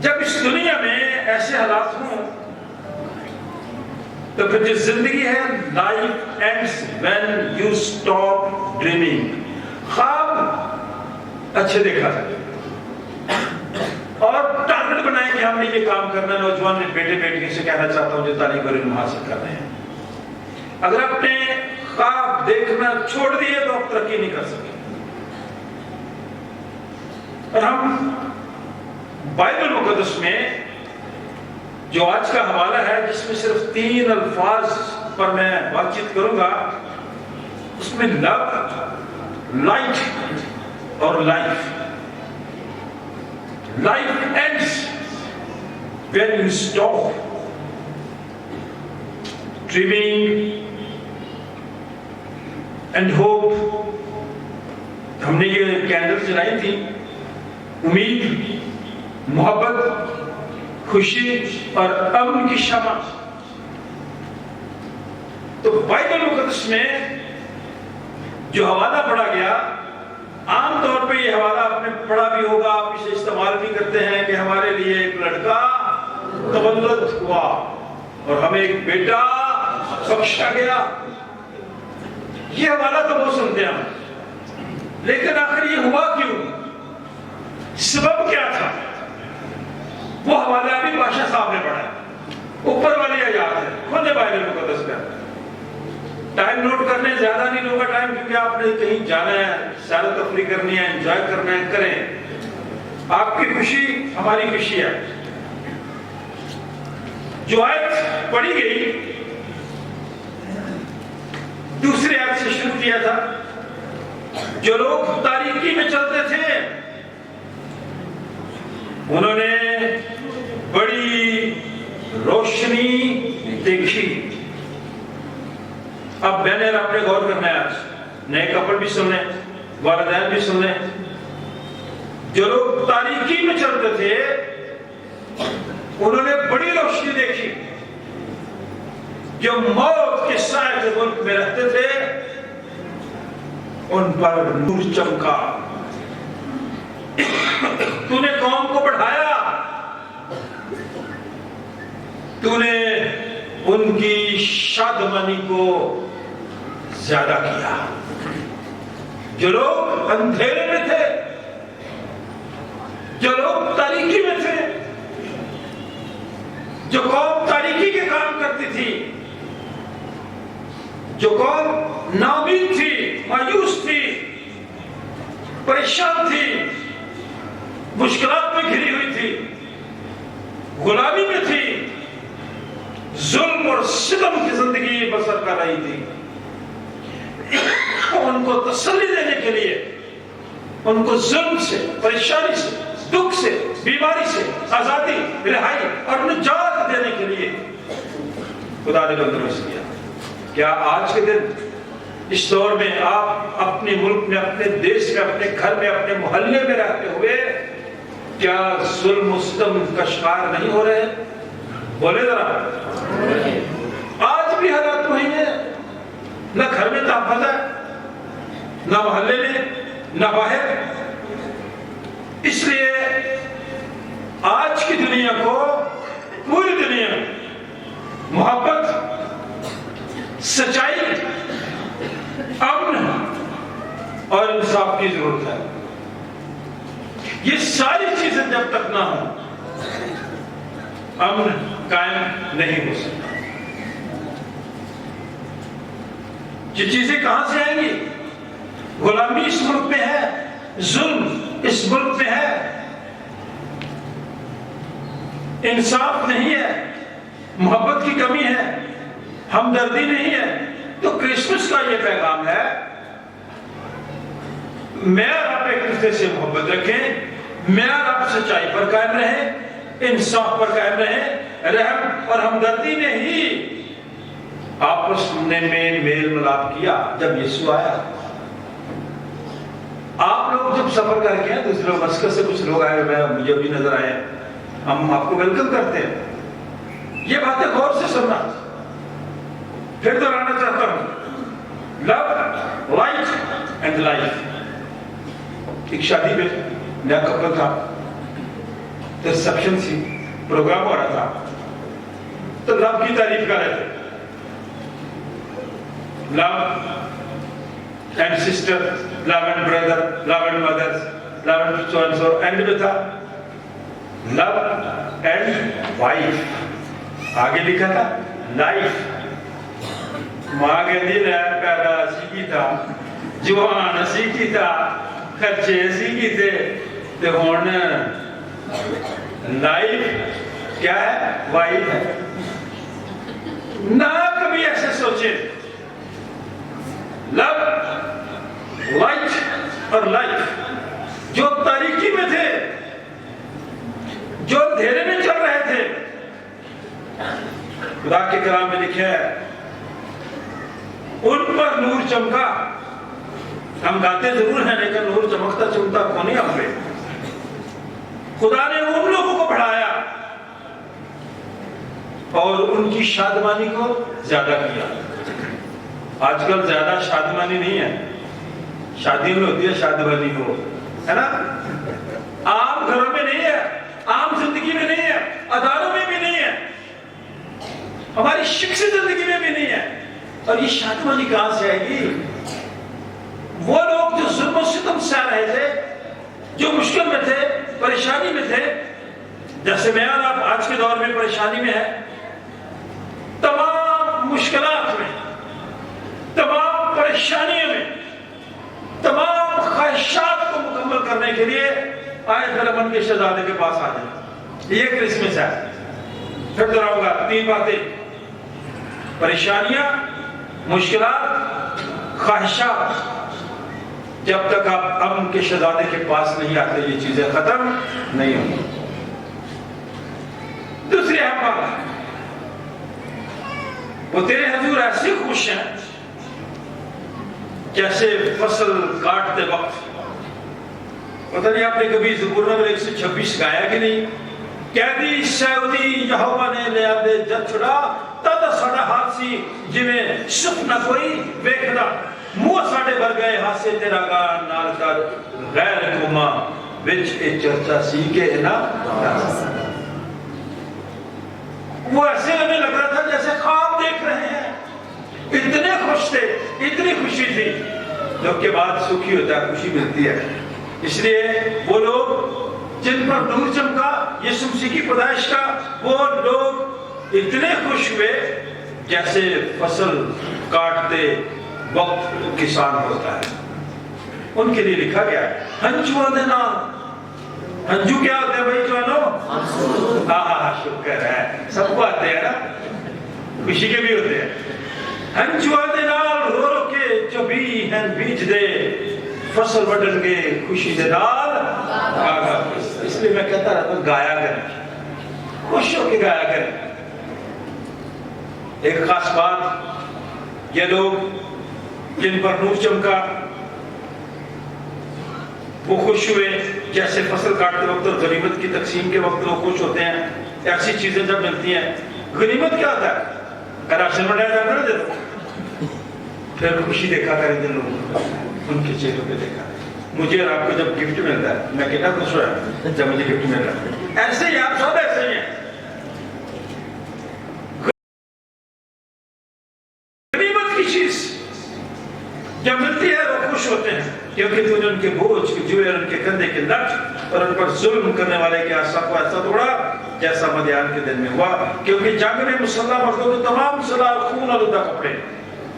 जब इस दुनिया में ऐसे हालात हों तो फिर जो जिंदगी है, life ends when you stop dreaming. ख्वाब अच्छे देखा जाए और टारगेट बनाए कि हमने ये काम करना है। नौजवान बेटे बेटियों से कहना चाहता हूं जो तालीम और इल्म हासिल कर रहे हैं, अगर आपने ख्वाब देखना छोड़ दिए तो आप तरक्की नहीं कर सके। और हम बाइबल मुकद्दस में जो आज का हवाला है, जिसमें सिर्फ 3 अल्फाज पर मैं बातचीत करूंगा, उसमें लव, लाइट और life. Life ends when you stop dreaming and hope. हमने ये कैंडल जलाई थी, उम्मीद, मोहब्बत, खुशी और अमन की शमा। तो बाइबल मुकद्दस में जो हवाला पढ़ा गया, आमतौर पे ये हवाला आपने पढ़ा भी होगा, आप इसे इस्तेमाल भी करते हैं कि हमारे लिए एक लड़का तवल्लुद हुआ और हमें एक बेटा बख्शा गया। ये हवाला तो बहुत सुनते हैं, लेकिन आखिर ये हुआ क्यों, सबब क्या था? वो हवाला भी बादशाह साहब ने पढ़ा है, ऊपर वाली आयत है, खोले बाइबल मुकद्दस का। टाइम नोट करने ज्यादा नहीं लूंगा टाइम, क्योंकि आपने कहीं जाना है, सैर तफरी करनी है, एंजॉय करना है, करें। आपकी खुशी हमारी खुशी है। जो आयत पढ़ी गई, दूसरे आयत से शुरू किया था। जो लोग तारीकी में चलते थे, उन्होंने बड़ी रोशनी देखी। अब बैनर आपने गौर करना है, आज नए कपल भी सुन लें, वालिदैन भी सुन लें। जो लोग तारीकी में चलते थे, उन्होंने बड़ी रोशनी देखी। जो मौत के साए के मुल्क में रहते थे, उन पर नूर चमका। तूने कौम को बढ़ाया, तूने उनकी शादमानी को ज्यादा किया। जो लोग अंधेरे में थे, जो लोग तारीकी में थे, जो कौम तारीकी के काम करती थी, जो कौम नाउमीद थी, मायूस थी, परेशान थी, मुश्किलात में घिरी हुई थी, गुलामी में थी, जुल्म और सितम की जिंदगी बसर कर रही थी, उनको तसल्ली देने के लिए, उनको जुल्म से, परेशानी से, दुख से, बीमारी से आजादी, रिहाई और निजात देने के लिए खुदा ने बंदोबस्त किया। क्या आज के दिन, इस दौर में, आप अपने मुल्क में, अपने देश में, अपने घर में, अपने मोहल्ले में रहते हुए क्या जुल्म सितम का शिकार नहीं हो रहे? बोले जरा। आज भी हालात वही है, न घर में तहफ़्फ़ुज़ है, न मोहल्ले में, न बाहर। इसलिए आज की दुनिया को, पूरी दुनिया में मोहब्बत, सच्चाई, अमन और इंसाफ की जरूरत है। ये सारी चीजें जब तक ना हो, अमन कायम नहीं हो सकता। یہ چیزیں کہاں سے آئیں گی؟ غلامی اس ملک میں ہے، ظلم اس ملک میں ہے، انصاف نہیں ہے، محبت کی کمی ہے، ہمدردی نہیں ہے۔ تو کرسمس کا یہ پیغام ہے، میں اور آپ ایک دوسرے سے محبت رکھیں، میں اور آپ سچائی پر قائم رہیں، انصاف پر قائم رہیں، رحم اور ہمدردی نے ہی آپس میں میل ملاپ کیا جب یسوع آیا۔ آپ لوگ جب سفر کر کے ہیں، دوسرے مسکت سے کچھ لوگ آئے ہوئے ہیں، مجھے بھی نظر آئے، ہم آپ کو ویلکم کرتے ہیں۔ یہ باتیں غور سے سننا۔ پھر دہرانا چاہتا ہوں، لو، لائٹ اینڈ لائف۔ ایک شادی میں نیا کپل تھا، ریسپشن تھی، پروگرام ہو رہا تھا، تو لو کی تعریف کر رہے تھے، love and sister, love and brother, love and mothers, love and so and so, and میں تھا لو اینڈ وائف، آگے لکھا تھا لائف۔ ماں کہتی رہے پیدا سیکھی تھا، جوان سیکھی تھا، خرچے سیکھی تھے، تو ہون لائف کیا ہے؟ وائف ہے۔ نہ کبھی ایسے سوچے، لو، لائٹ اور لائف جو تاریکی میں تھے، جو اندھیرے میں چل رہے تھے، خدا کے کلام میں لکھا ہے ان پر نور چمکا۔ ہم گاتے ضرور ہیں لیکن نور چمکتا چمکتا کون ہی ہم پہ۔ خدا نے ان لوگوں کو بڑھایا اور ان کی شادمانی کو زیادہ کیا۔ آج کل زیادہ شادمانی نہیں ہے، شادی میں ہوتی ہے شادمانی ہو، ہے نا؟ عام گھروں میں نہیں ہے، عام زندگی میں نہیں ہے، اداروں میں بھی نہیں ہے، ہماری شخصی زندگی میں بھی نہیں ہے۔ اور یہ شادمانی کہاں سے آئے گی؟ وہ لوگ جو ظلم و ستم سہ رہے تھے، جو مشکل میں تھے، پریشانی میں تھے، جیسے میں اور آپ آج کے دور میں پریشانی میں ہے، تمام مشکلات میں، تمام پریشانیوں میں، تمام خواہشات کو مکمل کرنے کے لیے آئے فلمن کے شہزادے کے پاس آ جائیں۔ یہ کرسمس ہے۔ پھر دہراؤں گا 3 باتیں، پریشانیاں، مشکلات، خواہشات۔ جب تک آپ امن کے شہزادے کے پاس نہیں آتے یہ چیزیں ختم نہیں ہوں گی۔ دوسری اہم بات، وہ تیرے حضور ایسے خوش ہیں جیسے فصل کاٹتے وقت۔ پتہ نہیں آپ نے کبھی زبور نمبر 126 گایا کہ نہیں؟ قیدی سعودی یہوہ نے لیا دے جد چھڑا، تادا ساڑا ہاتھ سی جویں سکھ نہ کوئی ویکھدا، منہ ساڑے بھر گئے ہاتھ سے تیرا گان نال کر غیر قوماں وچ اے چرچا سی کے نا۔ وہ ایسے ہمیں لگ رہا تھا جیسے خواب دیکھ رہے ہیں، اتنے خوش تھے، اتنی خوشی تھی۔ جب کے بعد سکھی ہوتا ہے، خوشی ملتی ہے۔ اس لیے وہ لوگ جن پر نور چمکا یسوع مسیح کی پیدائش کا، وہ لوگ اتنے خوش ہوئے جیسے فصل کاٹتے وقت کسان ہوتا ہے۔ ان کے لیے لکھا گیا ہے ہنجو دینا۔ ہنجو کیا ہوتے ہیں بھائی جوانو؟ ہاں شکر ہے، سب کو آتے ہیں نا، خوشی کے بھی ہوتے ہیں۔ ہنجو دینا رو رو کے جو بھی ہیں بیج دے، فصل وڈن کے خوشی دے نال گاگا۔ اس لیے میں کہتا رہتا ہوں گایا کریں، خوش ہو کے گایا کریں۔ ایک خاص بات، یہ لوگ جن پر نور چمکا وہ خوش ہوئے جیسے فصل کاٹتے وقت اور غنیمت کی تقسیم کے وقت لوگ خوش ہوتے ہیں۔ ایسی چیزیں جب ملتی ہیں، غنیمت کیا ہوتا ہے؟ راشن بنایا جاتا ہے نا، پھر خوشی دیکھا کریں جن لوگوں کو، ان کے چہروں پہ دیکھا۔ مجھے اور آپ کو جب گفٹ ملتا ہے میں کتنا خوش ہوا جب مجھے گفٹ مل رہا ہے۔ ایسے ہی آپ سب ایسے ہی ہیں، غنیمت کی چیز جب ملتی ہے وہ خوش ہوتے ہیں، کیونکہ تو نے ان کے بوجھ کے جوئے، ان کے کندھے کے لٹ اور ان پر ظلم کرنے والے کے آسا کو ایسا توڑا جیسا مدیان کے دن میں ہوا، کیونکہ جنگ میں مسلح مردوں کے تمام سلاح خون آلودہ کپڑے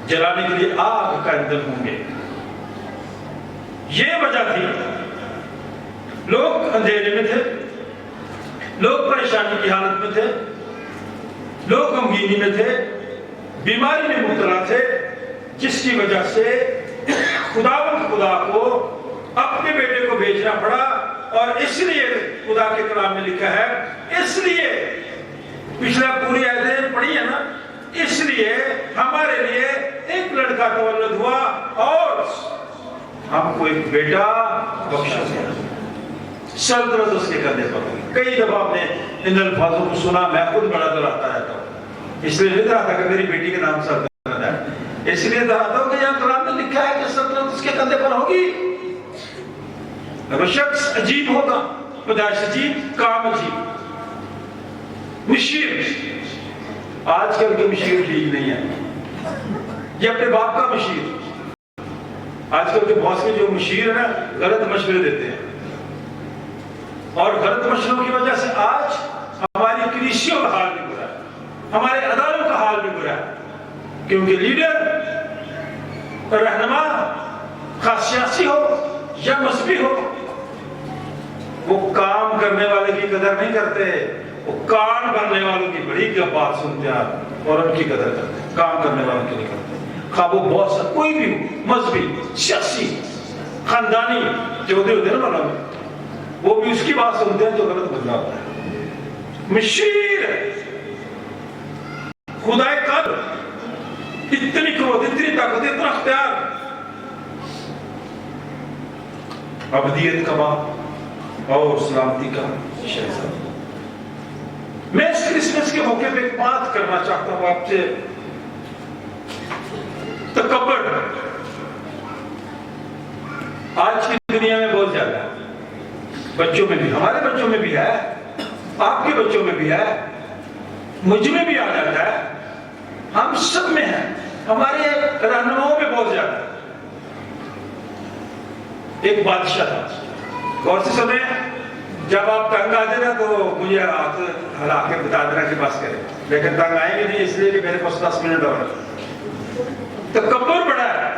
जलाने के लिए आग का ईंधन होंगे। ये वजह थी, लोग अंधेरे में थे, लोग परेशानी की हालत में थे, लोग गमगीनी में थे, बीमारी में मुब्तला थे, जिसकी वजह से खुदा को अपने बेटे को भेजना पड़ा। और इसलिए खुदा के कलाम में लिखा है, इसलिए पिछला पूरी आयतें पढ़ी है ना, इसलिए हमारे लिए एक लड़का तवल्लुद हुआ और हमको एक बेटा बख्शा गया, सल्तनत उसके कंधे पर हुई। कई दफा आपने इन अल्फाजों को सुना, मैं खुद बड़ा दोहराता रहता हूँ, इसलिए नहीं दोहराता कि मेरी बेटी के नाम सल्तनत है, इसलिए दोहराता हूँ कि यहाँ कलाम में लिखा है कि सल्तनत उसके कंधे पर होगी। वो शख्स अजीब होगा, पैदाइश अजीब, काम अजीब, मुशीर। आजकल के मुशीर ठीक नहीं है, ये अपने बाप का मुशीर। आजकल के बॉस के जो मुशीर है ना, गलत मशवरे देते हैं, और गलत मशवरों की वजह से आज हमारी कलीसियों का हाल भी बुरा है, हमारे अदालों का हाल भी बुरा है, क्योंकि लीडर, रहनुमा, खास सियासी हो या मजहबी हो, वो काम करने वाले की कदर नहीं करते, वो कान भरने वालों की बड़ी बात सुनते हैं और उनकी कदर करते हैं, काम करने वालों की नहीं करते। खा वो बहुत सा कोई भी हो, मजहबी, सियासी, खानदानी, चौधरी होते हैं ना वाला में, वो भी उसकी बात सुनते हैं जो गलत बदला होता है। मशीर खुदा कर, इतनी क्रोध, इतनी ताकत, इतना अख्तियार, अबदियत का बाप और सलामती का शहजादा। मैं इस क्रिसमस के मौके पे एक बात करना चाहता हूं आपसे। तकब्बुर आज की दुनिया में बहुत ज्यादा है, बच्चों में भी, हमारे बच्चों में भी है, आपके बच्चों में भी है, मुझ में भी आ जाता है, हम सब में है, हमारे रहनुमाओं में बहुत ज्यादा है। एक बादशाह था, गौर से सुने, जब आप तंग आ जाए ना तो मुझे हाथ हिला के बता देना कि बस करें, लेकिन तंग आएंगे नहीं, इसलिए कि मेरे पास 10 मिनट और। तो तकब्बुर बड़ा है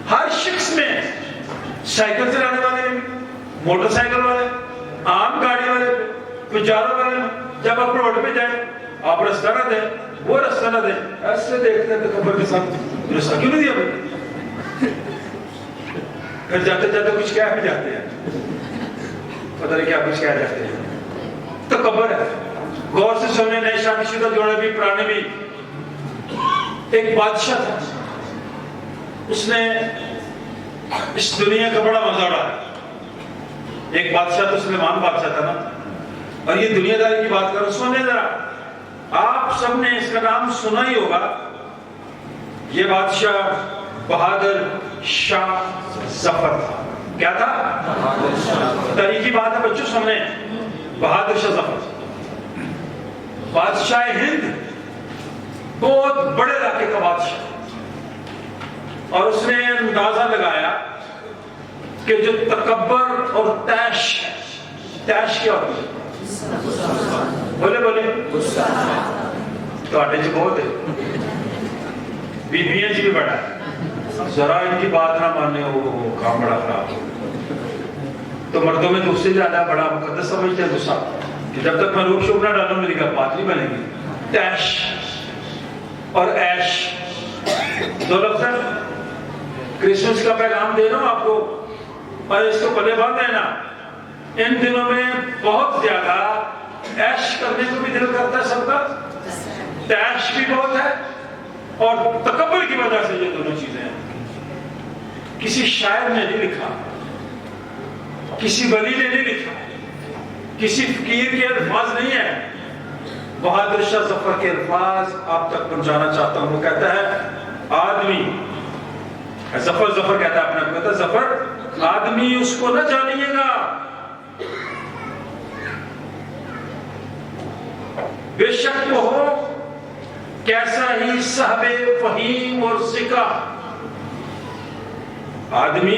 हर शख्स में, साइकिल चलाने वाले में, मोटरसाइकिल वाले, आम गाड़ी वाले, पिजारों वाले में, जब आप रोड पे जाए आप रास्ता ना दें, वो रास्ता ना दें, ऐसे देखते हैं तकब्बुर के साथ, रास्ता क्यों नहीं दिया भाई? फिर जाते जाते कुछ क्या भी जाते हैं, पता नहीं क्या कुछ क्या जाते हैं। तो कब्र है। गौर से सुनने, नए शादीशुदा जोड़े भी, पुराने भी। एक बादशाह था, उसने इस दुनिया का बड़ा मजा उड़ाया। एक बादशाह तो सुलेमान बादशाह था ना, और ये दुनियादारी की बात करो, सुने जरा, आप सबने इसका नाम सुना ही होगा। ये बादशाह बहादुर शाह जफर था। क्या था? तारीखी बात है बच्चों, सामने बहादुर शाह जफर, बादशाह हिंद, बहुत बड़े इलाके का बादशाह। और उसने अंदाजा लगाया कि जो तकब्बर और तैश, तैश क्या होती है? बोले बोले, तो आटे जी बहुत है, बीबियां जी भी बड़ा है, जरा इनकी बात ना माने वो काम बड़ा खराब हो। तो मर्दों में तो उससे ज्यादा बड़ा मुकद्दस समझते हैं गुस्सा, कि जब तक मैं रोक शोक ना डालूं मेरी बात नहीं बनेगी। तैश और ऐश दो लफ्ज़ हैं। क्रिसमस का पैगाम दे रहा हूं आपको, और इसको पले बांध देना। इन दिनों में बहुत ज्यादा ऐश करने को भी दिल करता है सबका, तैश भी बहुत है, और तकब्बुर की वजह से ये दोनों चीजें हैं। किसी शायर ने नहीं लिखा, किसी वली ने नहीं लिखा, किसी फकीर के अल्फाज नहीं है, बहादुर शाह जफर के अल्फाज आप तक पहुंचाना चाहता हूं। वो कहता है आदमी, जफर जफर कहता है अपने आप, कहता है जफर आदमी उसको न जानिएगा, बेशक वो हो कैसा ही साहबे फहीम और सिका। आदमी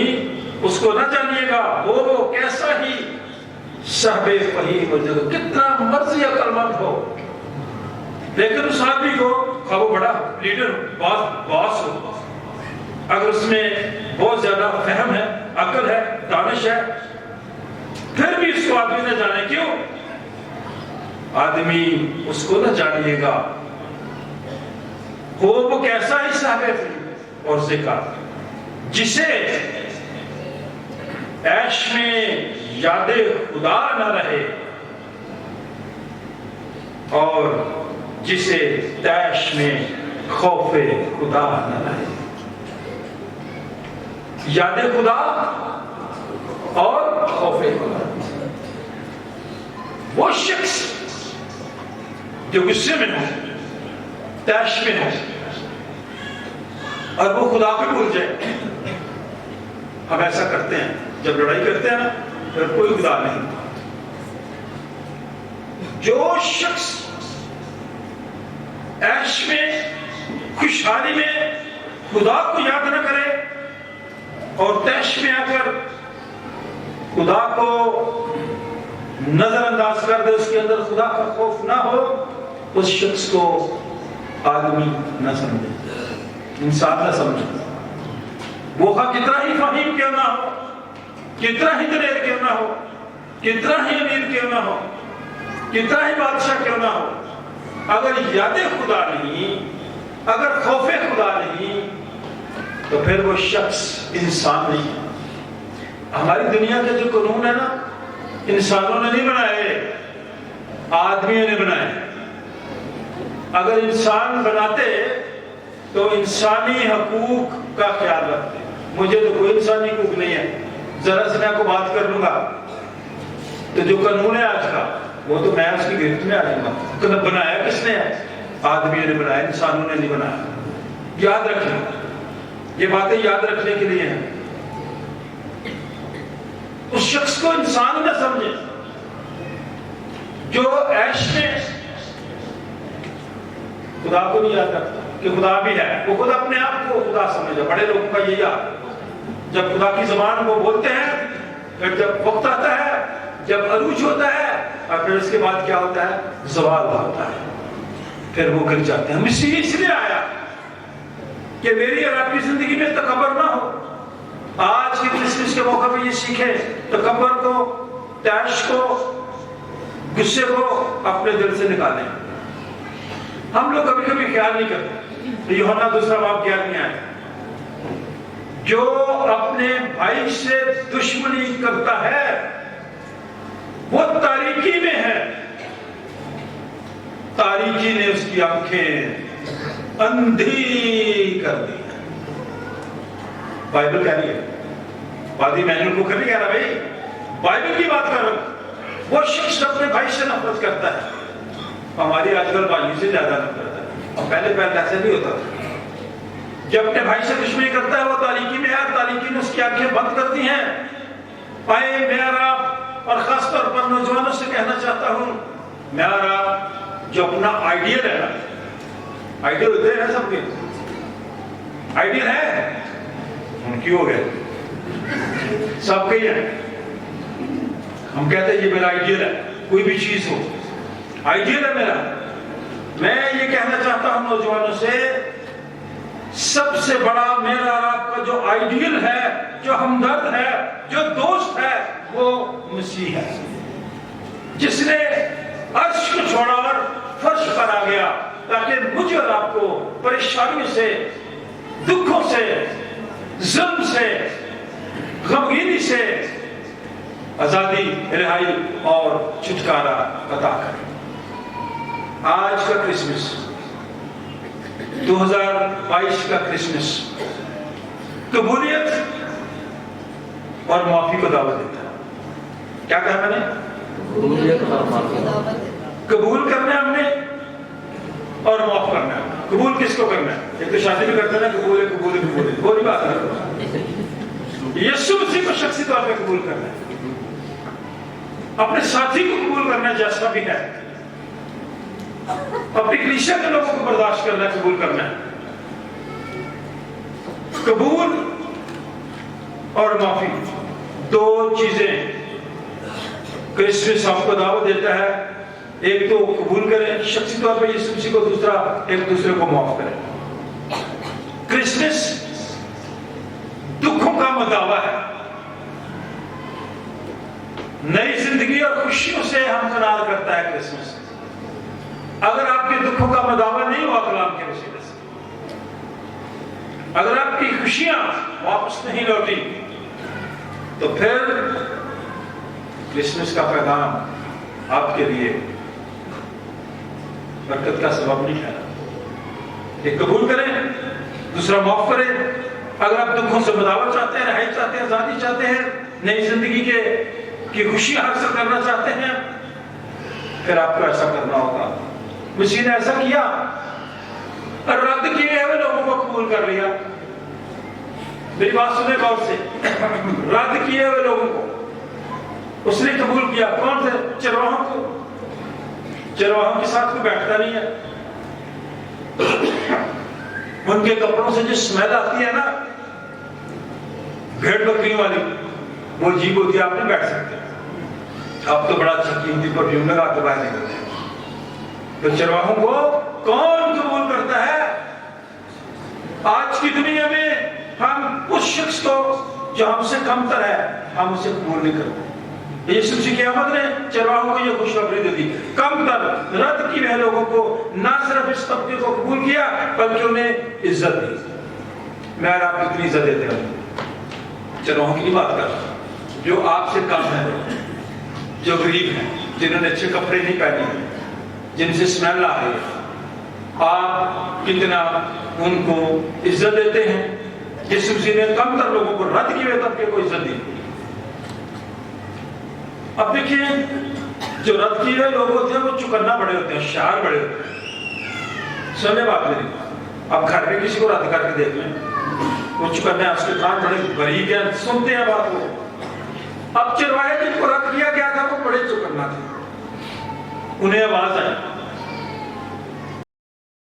उसको न जानिएगा, वो कैसा ही साहबे फहीम और सिका, कितना मर्जी अक्लमंद हो, लेकिन उस आदमी को خواہ وہ بڑا لیڈر ہو، باس ہو، اگر اس میں بہت زیادہ فہم ہے، عقل ہے، دانش ہے، پھر بھی اس کو آدمی نہ جانے، کیوں؟ آدمی اس کو نہ جانیے گا ہو وہ کیسا ہی صاحب اور زکات جسے عیش میں یاد خدا نہ رہے اور جسے تیش میں خوف خدا نہ رہے۔ یاد خدا اور خوف خدا، وہ شخص جو غصے میں ہو، تیش میں ہو اور وہ خدا پہ بھول جائے۔ ہم ایسا کرتے ہیں، جب لڑائی کرتے ہیں نا پھر کوئی خدا نہیں۔ جو شخص عیش میں، خوشحالی میں خدا کو یاد نہ کرے اور تیش میں آ کر خدا کو نظر انداز کر دے، اس کے اندر خدا کا خوف نہ ہو، اس شخص کو آدمی نہ سمجھے، انسان نہ سمجھے، وہ کتنا ہی فہیم کیوں نہ ہو، کتنا ہی دلیر کیوں نہ ہو، کتنا ہی امیر کیوں نہ ہو، کتنا ہی بادشاہ کیوں نہ ہو، اگر یاد خدا نہیں، اگر خوف خدا نہیں، تو پھر وہ شخص انسان نہیں ہے۔ ہماری دنیا کے جو قانون ہے نا، انسانوں نے نہیں بنائے، آدمیوں نے بنائے۔ اگر انسان بناتے تو انسانی حقوق کا خیال رکھتے۔ مجھے تو کوئی انسانی حقوق نہیں ہے، ذرا سے میں آپ کو بات کر لوں گا تو جو قانون ہے آج کا، وہ تو میں اس کی گرفت میں آ جاؤں گا۔ بنایا کس نے ہے؟ آدمیوں نے بنایا، انسانوں نے نہیں بنایا۔ یاد رکھیں، یہ باتیں یاد رکھنے کے لیے ہیں۔ اس شخص کو انسان نہ سمجھے جو عیش میں خدا کو نہیں یاد رکھتا کہ خدا بھی ہے، وہ خود اپنے آپ کو خدا سمجھا۔ بڑے لوگوں کا یہی حال، جب خدا کی زبان وہ بولتے ہیں، پھر جب وقت آتا ہے، جب عروج ہوتا ہے، اور پھر اس کے بعد کیا ہوتا ہے؟ زوال ہوتا ہے، پھر وہ گر جاتے ہیں۔ ہم اس لیے آیا کہ میری اور آپ کی زندگی میں تکبر نہ ہو۔ آج کے کرسمس کے موقع پہ یہ سیکھیں، تکبر کو، تیش کو، غصے کو اپنے دل سے نکالیں۔ ہم لوگ کبھی کبھی خیال نہیں کرتے، یوحنا 2 باب 11 آئے، جو اپنے بھائی سے دشمنی کرتا ہے وہ تاریکی میں ہے، تاریکی نے اس کی آنکھیں اندھی کر دی۔ بائبل کہہ رہی ہے، پادری مینول کو نہیں کہہ رہا، بھائی بائبل کی بات کر رہا ہوں۔ وہ شخص اپنے بھائی سے نفرت کرتا ہے، ہماری آج کل بھائی سے زیادہ نفرت ہے، اور پہلے ایسا نہیں ہوتا تھا۔ جب اپنے بھائی سے دشمنی کرتا ہے وہ تاریکی میں ہے، تاریکی نے اس کی آنکھیں بند کر دی ہیں۔ آئے میرا اور خاص طور پر نوجوانوں سے کہنا چاہتا ہوں، میرا جو اپنا آئیڈیل ہے، آئیڈیل ہوتے ہیں سب کے، آئیڈیل ہے، کیوں ہو گئے؟ سب کے ہیں، ہم کہتے ہیں یہ میرا آئیڈیل ہے، کوئی بھی چیز ہو آئیڈیل ہے میرا۔ میں یہ کہنا چاہتا ہوں نوجوانوں سے، سب سے بڑا میرا اور آپ کا جو آئیڈیل ہے، جو ہمدرد ہے، جو دوست ہے، وہ مسیح ہے، جس نے عرش کو چھوڑا اور فرش پر آ گیا تاکہ مجھے اور آپ کو پریشانیوں سے، دکھوں سے، ظلم سے، غمگینی سے آزادی، رہائی اور چھٹکارا عطا کرے۔ آج کا کرسمس، 2022 کا کرسمس قبولیت اور معافی کو دعوت دیتا ہے۔ کیا کہا میں نے؟ قبول کرنا ہے ہم نے اور معاف کرنا ہے۔ قبول کس کو کرنا ہے؟ ایک تو شادی بھی کرتے ہیں نا، قبول ہے، قبول ہے، قبول ہے، وہ نہیں بات ہے۔ یسوع مسیح کو شخصی طور پہ قبول کرنا ہے، اپنے ساتھی کو قبول کرنا ہے جیسا بھی ہے، اپنی کلیسیا کے لوگوں کو برداشت کرنا ہے، قبول کرنا ہے۔ قبول اور معافی، دو چیزیں کرسمس آپ کو دعوت دیتا ہے ایک تو قبول کریں شخصی طور پہ یسوع مسیح کو, دوسرا ایک دوسرے کو معاف کریں. کرسمس دکھوں کا مداوا ہے. نئی زندگی اور خوشیوں سے ہمکنار کرتا ہے کرسمس. اگر آپ کے دکھوں کا مداوا نہیں ہوا کلام کے وسیلے سے, اگر آپ کی خوشیاں واپس نہیں لوٹی, تو پھر کرسمس کا پیغام آپ کے لیے برکت کا سبب نہیں ہے. ایک قبول کریں, دوسرا معاف کریں. اگر آپ دکھوں سے مداوا چاہتے ہیں, رہائی چاہتے ہیں, آزادی چاہتے ہیں, نئی زندگی کی خوشیاں حاصل کرنا چاہتے ہیں, پھر آپ کو ایسا کرنا ہوگا. مسیح نے ایسا کیا, رد کیے ہوئے لوگوں کو قبول کر لیا. میری بات سنیں غور سے, رد کیے ہوئے لوگوں کو اس نے قبول کیا. کون تھے؟ چرواہوں کو. چرواہوں کے ساتھ کوئی بیٹھتا نہیں ہے. ان کے کپڑوں سے جو سمیل آتی ہے نا بھیڑ بکریوں والی, وہ عجیب ہوتی ہے, آپ نہیں بیٹھ سکتے. آپ تو بڑا اچھا قیمتی پرفیوم لگا کے باہر نکلتے ہیں. تو چرواہوں کو کون قبول کرتا ہے؟ آج کی دنیا میں ہم اس شخص کو جو ہم سے کم تر ہے, ہم اسے قبول نہیں کرتے. یسوع مسیح کی آمد نے چرواہوں کو یہ خوشخبری دے دی. کم تر رد کی ہوئے لوگوں کو نہ صرف اس طبقے کو قبول کیا بلکہ انہیں عزت دی. میں آپ کتنی عزت دیتے ہیں؟ چرواہوں کی بات کر رہا ہوں جو آپ سے کم ہیں, جو غریب ہیں, جنہوں نے اچھے کپڑے نہیں پہنے ہیں, جن سے اسمیل آ رہی ہے. آپ کتنا ان کو عزت دیتے ہیں. یسوع مسیح نے کم تر لوگوں کو, رد کیے ہوئے طبقے کو عزت دی. اب دیکھیں, جو رد کیے ہوئے لوگ ہوتے ہیں وہ چکنا بڑے ہوتے ہیں, شعار بڑے ہوتے ہیں. سمجھے بات میری؟ آپ گھر میں کسی کو رد کر کے دیکھ لیں, وہ چکنے اس کے کان بڑے باریک ہیں, سنتے ہیں بات کو. اب چرواہے جن کو رد کیا گیا تھا وہ بڑے چکنا تھے. انہیں آواز آئی,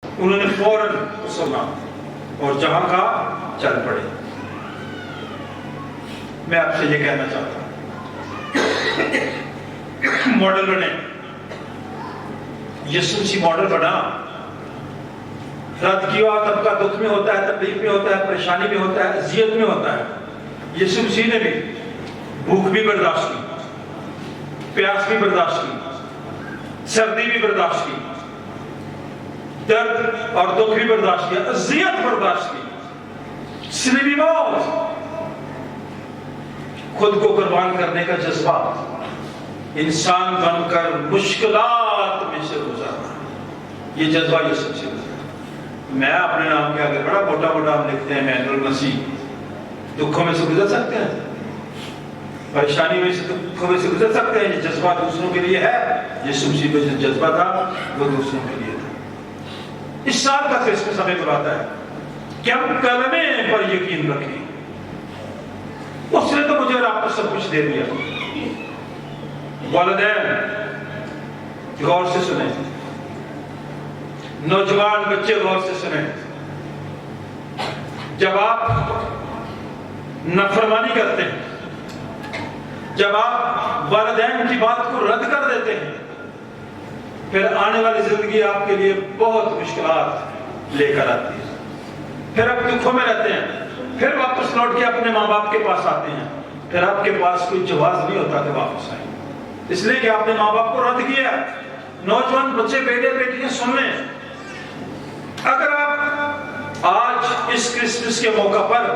انہوں نے فوراً سنا اور جہاں کا چل پڑے. میں آپ سے یہ کہنا چاہتا ہوں, ماڈل بنے. یسوع مسیح ماڈل بنا. رد کیا طبقہ دکھ میں ہوتا ہے, تکلیف میں ہوتا ہے, پریشانی میں ہوتا ہے, اذیت میں ہوتا ہے. یسوع مسیح نے بھی بھوک بھی برداشت کی, پیاس بھی برداشت کی, سردی بھی برداشت کی, درد اور دکھ بھی برداشت کیا, اذیت برداشت کی, صلیبی موت, خود کو قربان کرنے کا جذبہ, انسان بن کر مشکلات میں سے گزرنا, یہ جذبہ یسوع سے گزرا. میں اپنے نام کے آگے بڑا موٹا موٹا ہم لکھتے ہیں میں المسیح. دکھوں میں سے گزر سکتے ہیں, پریشانی میں سے, دکھوں میں سے گزر سکتے ہیں. یہ جذبہ دوسروں کے لیے ہے. یسوع مسیح میں جو جذبہ تھا وہ دوسروں کے لیے تھا. اس سال کا کرسمس ہمیں بلاتا ہے کہ ہم کلمے پر یقین رکھیں. اس نے تو مجھے اور آپ کو سب کچھ دے دیا. والدین غور سے سنیں, نوجوان بچے غور سے سنیں. جب آپ نافرمانی کرتے ہیں, جب آپ والدین کی بات کو رد کر دیتے ہیں, پھر آنے والی زندگی آپ کے لیے بہت مشکلات لے کر آتی ہے. پھر آپ دکھوں میں رہتے ہیں, پھر واپس لوٹ کے اپنے ماں باپ کے پاس آتے ہیں, پھر آپ کے پاس کوئی جواز نہیں ہوتا کہ واپس آئیں, اس لیے کہ آپ نے ماں باپ کو رد کیا. نوجوان بچے, بیٹے بیٹیاں سن لیں, اگر آپ آج اس کرسمس کے موقع پر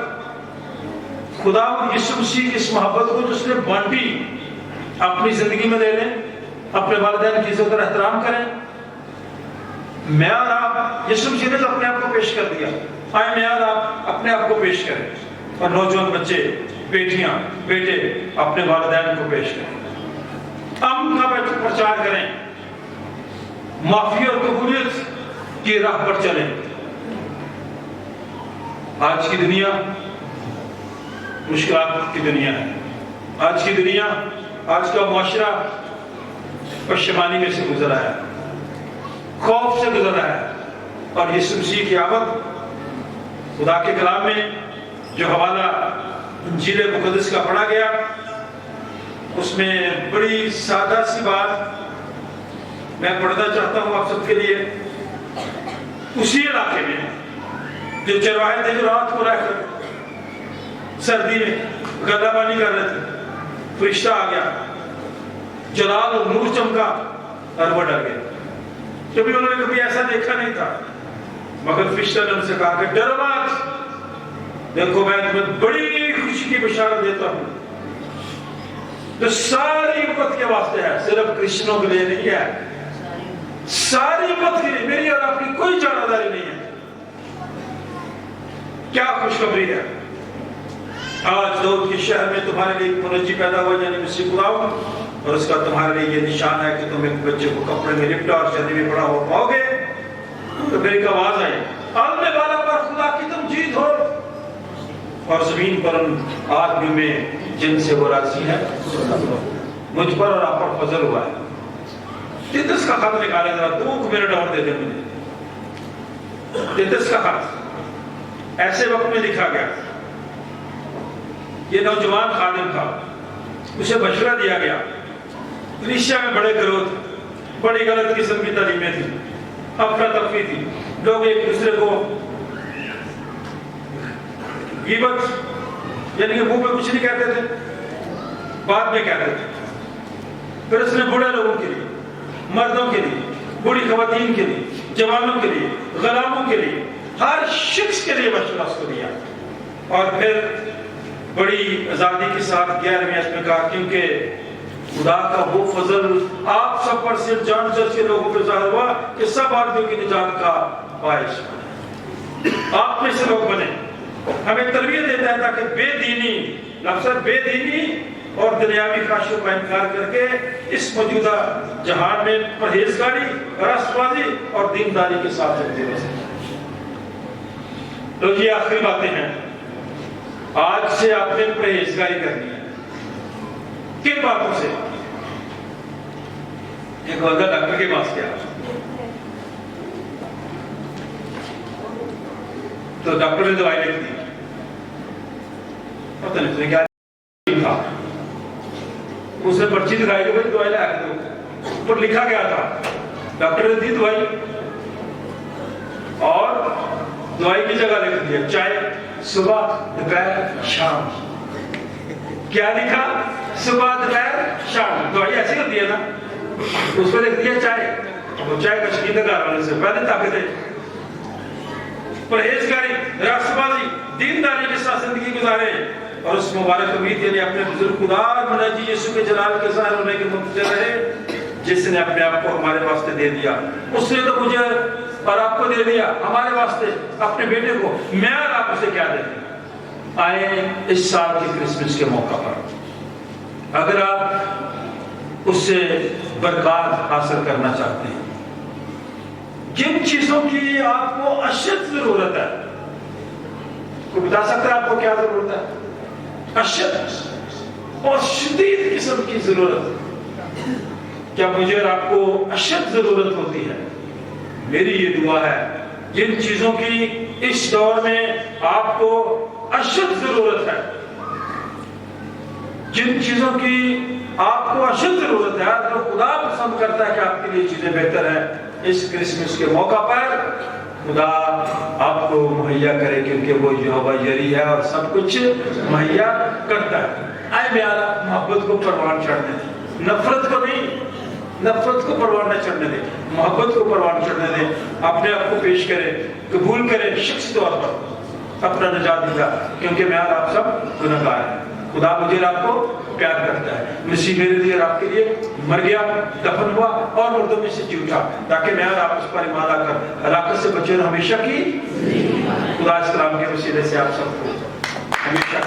خدا یسوع مسیح کی اس محبت کو جو اس نے بانٹی اپنی زندگی میں لے لیں, اپنے والدین کی عزت اور احترام کریں. میں اور آپ, یسوع مسیح نے تو اپنے آپ کو پیش کر دیا, آئے میں اور آپ اپنے آپ کو پیش کریں, اور نوجوان بچے, بیٹیاں, بیٹے اپنے والدین کو پیش کریں. امن کا پرچار کریں, معافی اور قبولیت کی راہ پر چلیں. آج کی دنیا مشکلات کی دنیا ہے. آج کی دنیا, آج کا معاشرہ پشیمانی میں سے گزر رہا ہے, خوف سے گزر رہا ہے. اور یسوع مسیح کی آمد, خدا کے کلام میں جو حوالہ انجیل مقدس کا پڑھا گیا, اس میں بڑی سادہ سی بات मैं पढ़ना चाहता हूँ आप सबके लिए। उसी इलाके में जो चरवाहे थे, जो रात को रहकर सर्दी में गदाबानी कर रहे थे, फरिश्ता आ गया, जलाल और नूर चमका और वो डर गए। कभी उन्होंने कभी ऐसा देखा नहीं था, मगर फरिश्ता ने उनसे कहा कि डरो मत, देखो मैं तुम्हें बड़ी खुशी की बशारत देता हूँ जो सारी उम्मत के वास्ते है, सिर्फ क्रिश्चियनों के लिए नहीं है, सारी उम्मत के लिए। मेरी और आपकी कोई जानादारी नहीं है। क्या खुशखबरी है, आज दाऊद के शहर में तुम्हारे लिए एक मुनज्जी पैदा हुआ, यानी मसीह खुदा, और उसका तुम्हारे लिए ये निशान है कि तुम एक बच्चे को कपड़े में लिपटा और चंदी में पड़ा हुआ पाओगे। तो फिर एक आवाज आई, आलमे वाला पर खुदा की तुम जीत हो, और जमीन पर उन आदमियों में जिनसे वो राजी है, मुझ पर और आप पर फजल हुआ है। तितस का खत निकाले, जरा 2 मिनट और दे दे मुझे। तितस का खत ऐसे वक्त में लिखा गया। ये नौजवान खादिम था, उसे मशवरा दिया गया। कलीसिया में बड़े गिरोह थे, बड़ी गलत किस्म की तालीमें थी, अफरा तफरी थी, लोग एक दूसरे को गिबत यानी कि मुंह में कुछ नहीं कहते थे, बाद में कहते थे। फिर उसने बूढ़े लोगों के लिए, मर्दों के लिए, बूढ़ी खवातीन के लिए, जवानों के लिए, गुलामों के लिए, हर शख्स के लिए मशवरा उसको दिया। और फिर बड़ी आजादी के साथ 11वें आयत में कहा, क्योंकि खुदा का वो फजल आप सब पर सिर्फ जॉन चर्च के लोगों पर ज़ाहिर हुआ कि सब आदमियों की निजात का बाइश बने, आप में से लोग बने। हमें तरबियत देता है ताकि बेदीनी, लफ्ज़ बेदीनी और दुनियावी ख्वाहिशों का इनकार करके इस मौजूदा जहान में परहेजगारी, रास्तबाजी और दीनदारी के साथ चलते रह सकें। तो ये आखिरी बातें हैं। आज से आपने परहेजगारी करनी है। किन बातों से? एक बंदा डॉक्टर के पास गया, तो डॉक्टर ने दवाई लिख दी, पता नहीं क्या था, उसने पर्ची दिखाई कि भाई दवाई ला के दो, ऊपर लिखा गया था। डॉक्टर ने दी दवाई और दवाई की जगह लिख दिया चाय, सुबह दोपहर शाम। क्या लिखा? सुबह दोपहर शाम। दवाई ऐसी होती है ना, उस पर लिख दिया चाय, वो चाय का शकीन घर वाले से पहले ताकत है। परहेजगारी, रास्तबाजी, दीनदारी के साथ जिंदगी गुजारे और उस मुबारक उम्मीद यानी अपने बुजुर्ग खुदा मुनज्जी यीशु के जलाल के ज़ाहिर होने के मुंतज़िर रहे, जिसने अपने आप को हमारे वास्ते दे दिया। उसने तो मुझे और आपको दे दिया, हमारे वास्ते अपने बेटे को। मैं और आप उसे क्या देते? आए इस साल की क्रिसमस के मौका पर अगर आप उससे बरकत हासिल करना चाहते हैं, जिन चीजों की आपको अशद जरूरत है, कोई बता सकता है आपको क्या जरूरत है? अशद और शदीद किस्म की जरूरत। क्या मुझे और आपको अशद जरूरत होती है? मेरी ये दुआ है, जिन चीजों की इस दौर में आपको अशद जरूरत है, जिन चीजों की आपको अशद जरूरत है, तो खुदा पसंद करता है कि आपके लिए चीजें बेहतर हैं, इस क्रिसमस के मौका पर खुदा आपको मुहैया करे, क्योंकि वो यहोवा यरी है और सब कुछ मुहैया करता है। आए मेरा मोहब्बत को परवान चढ़ने दे, नफरत को नहीं, नफरत को परवान न चढ़ने दे, मोहब्बत को परवान चढ़ने दे। अपने आप को पेश करे, कबूल करे शख्सी तौर पर अपना निजात दिला, क्योंकि मैं और आप सब गुनहगार हैं। खुदा मुझे और आपको प्यार करता है। मसीह मेरे लिए और आपके लिए मर गया, दफन हुआ और मुर्दों में से जी उठा, ताकि मैं और आप उस पर ईमान लाकर हलाकत से बचे और हमेशा की खुदा इस कलाम के वसीले से आप सबको हमेशा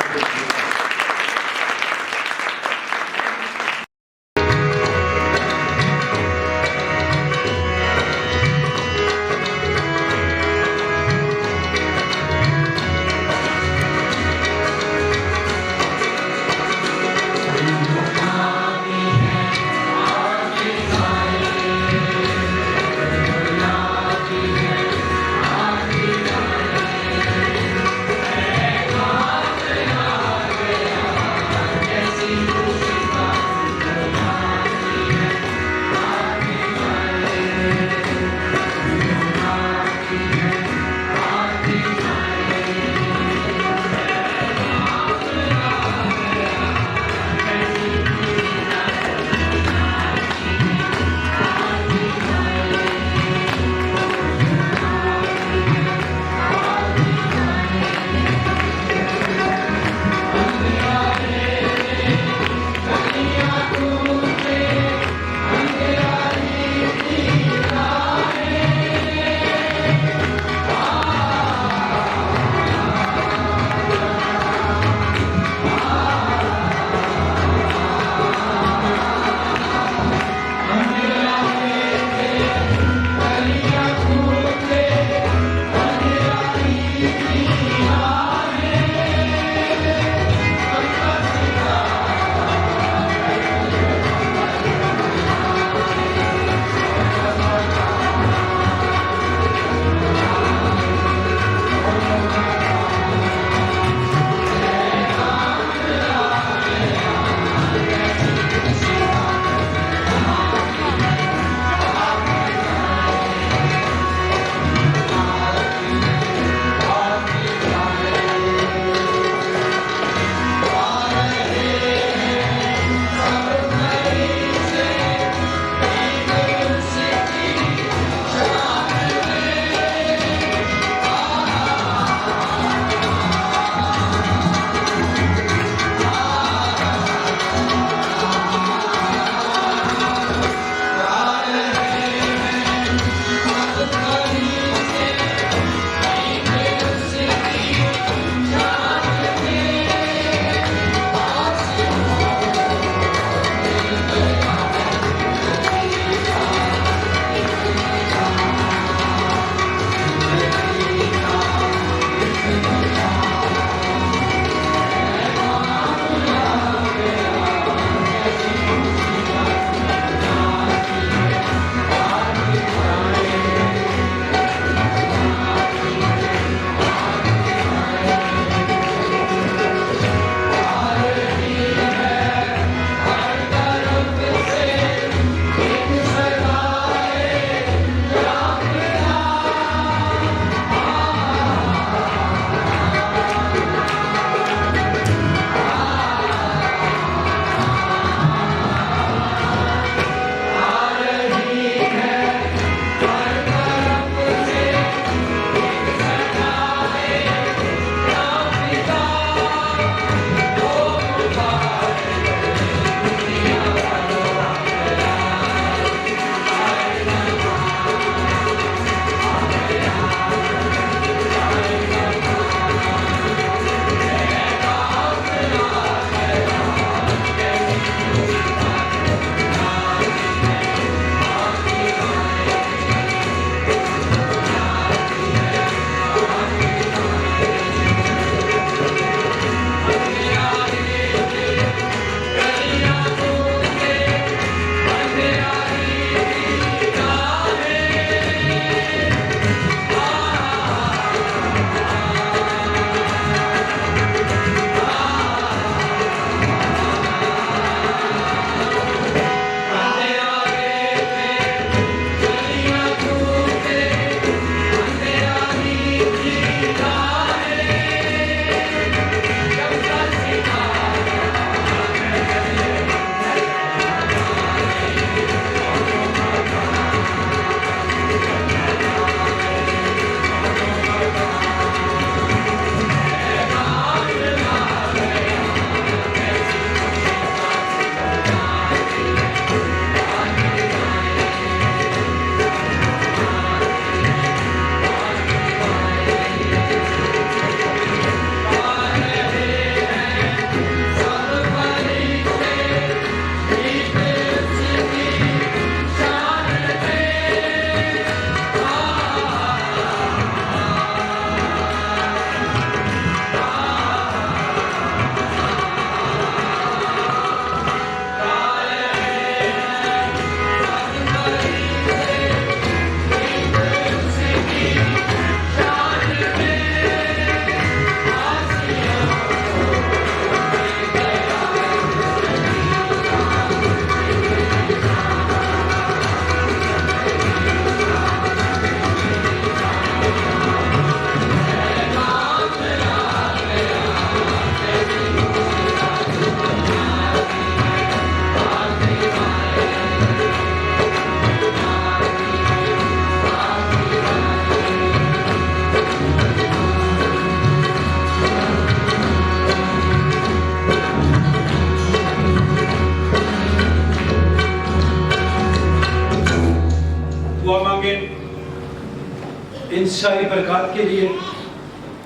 ان ساری برکات کے لیے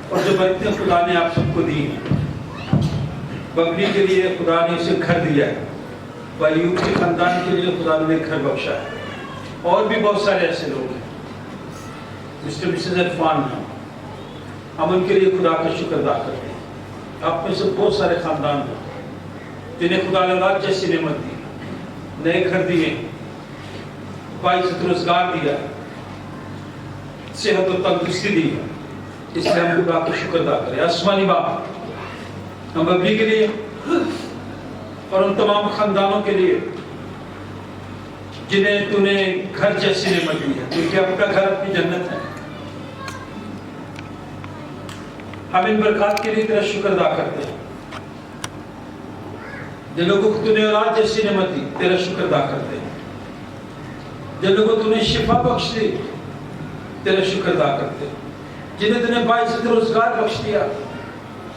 اور جو برکتیں خدا نے آپ سب کو دی ہیں۔ ببلی کے لیے خدا نے اسے گھر دیا ہے، ایوب کے خاندان کے لیے خدا نے گھر بخشا ہے، اور بھی بہت سارے ایسے لوگ ہیں، مسٹر مسز عرفان ہیں، ہم ان کے لیے خدا کا شکر ادا کرتے ہیں۔ آپ میں سے بہت سارے خاندان ہیں جنہیں خدا نے اولاد جیسی نعمت دی، نئے گھر دیے، باعزت روزگار دیا، صحت و تندرستی دی، اس لیے ہم خدا کا شکر ادا کریں۔ آسمانی باپ، ہم ببلی کے لیے اور ان تمام خاندانوں کے لیے جنہیں تو نے گھر جیسی نعمت دی ہے، کیونکہ اپنا گھر اپنی جنت ہے، ہم ان برکات کے لیے تیرا شکر ادا کرتے ہیں۔ جن لوگوں کو تو نے اولاد جیسی نعمت دی، تیرا شکر ادا کرتے ہیں۔ جن لوگوں کو تو نے شفا بخش دی، تیرا شکر ادا کرتے ہیں۔ جنہیں تو نے باعزت روزگار بخش دیا،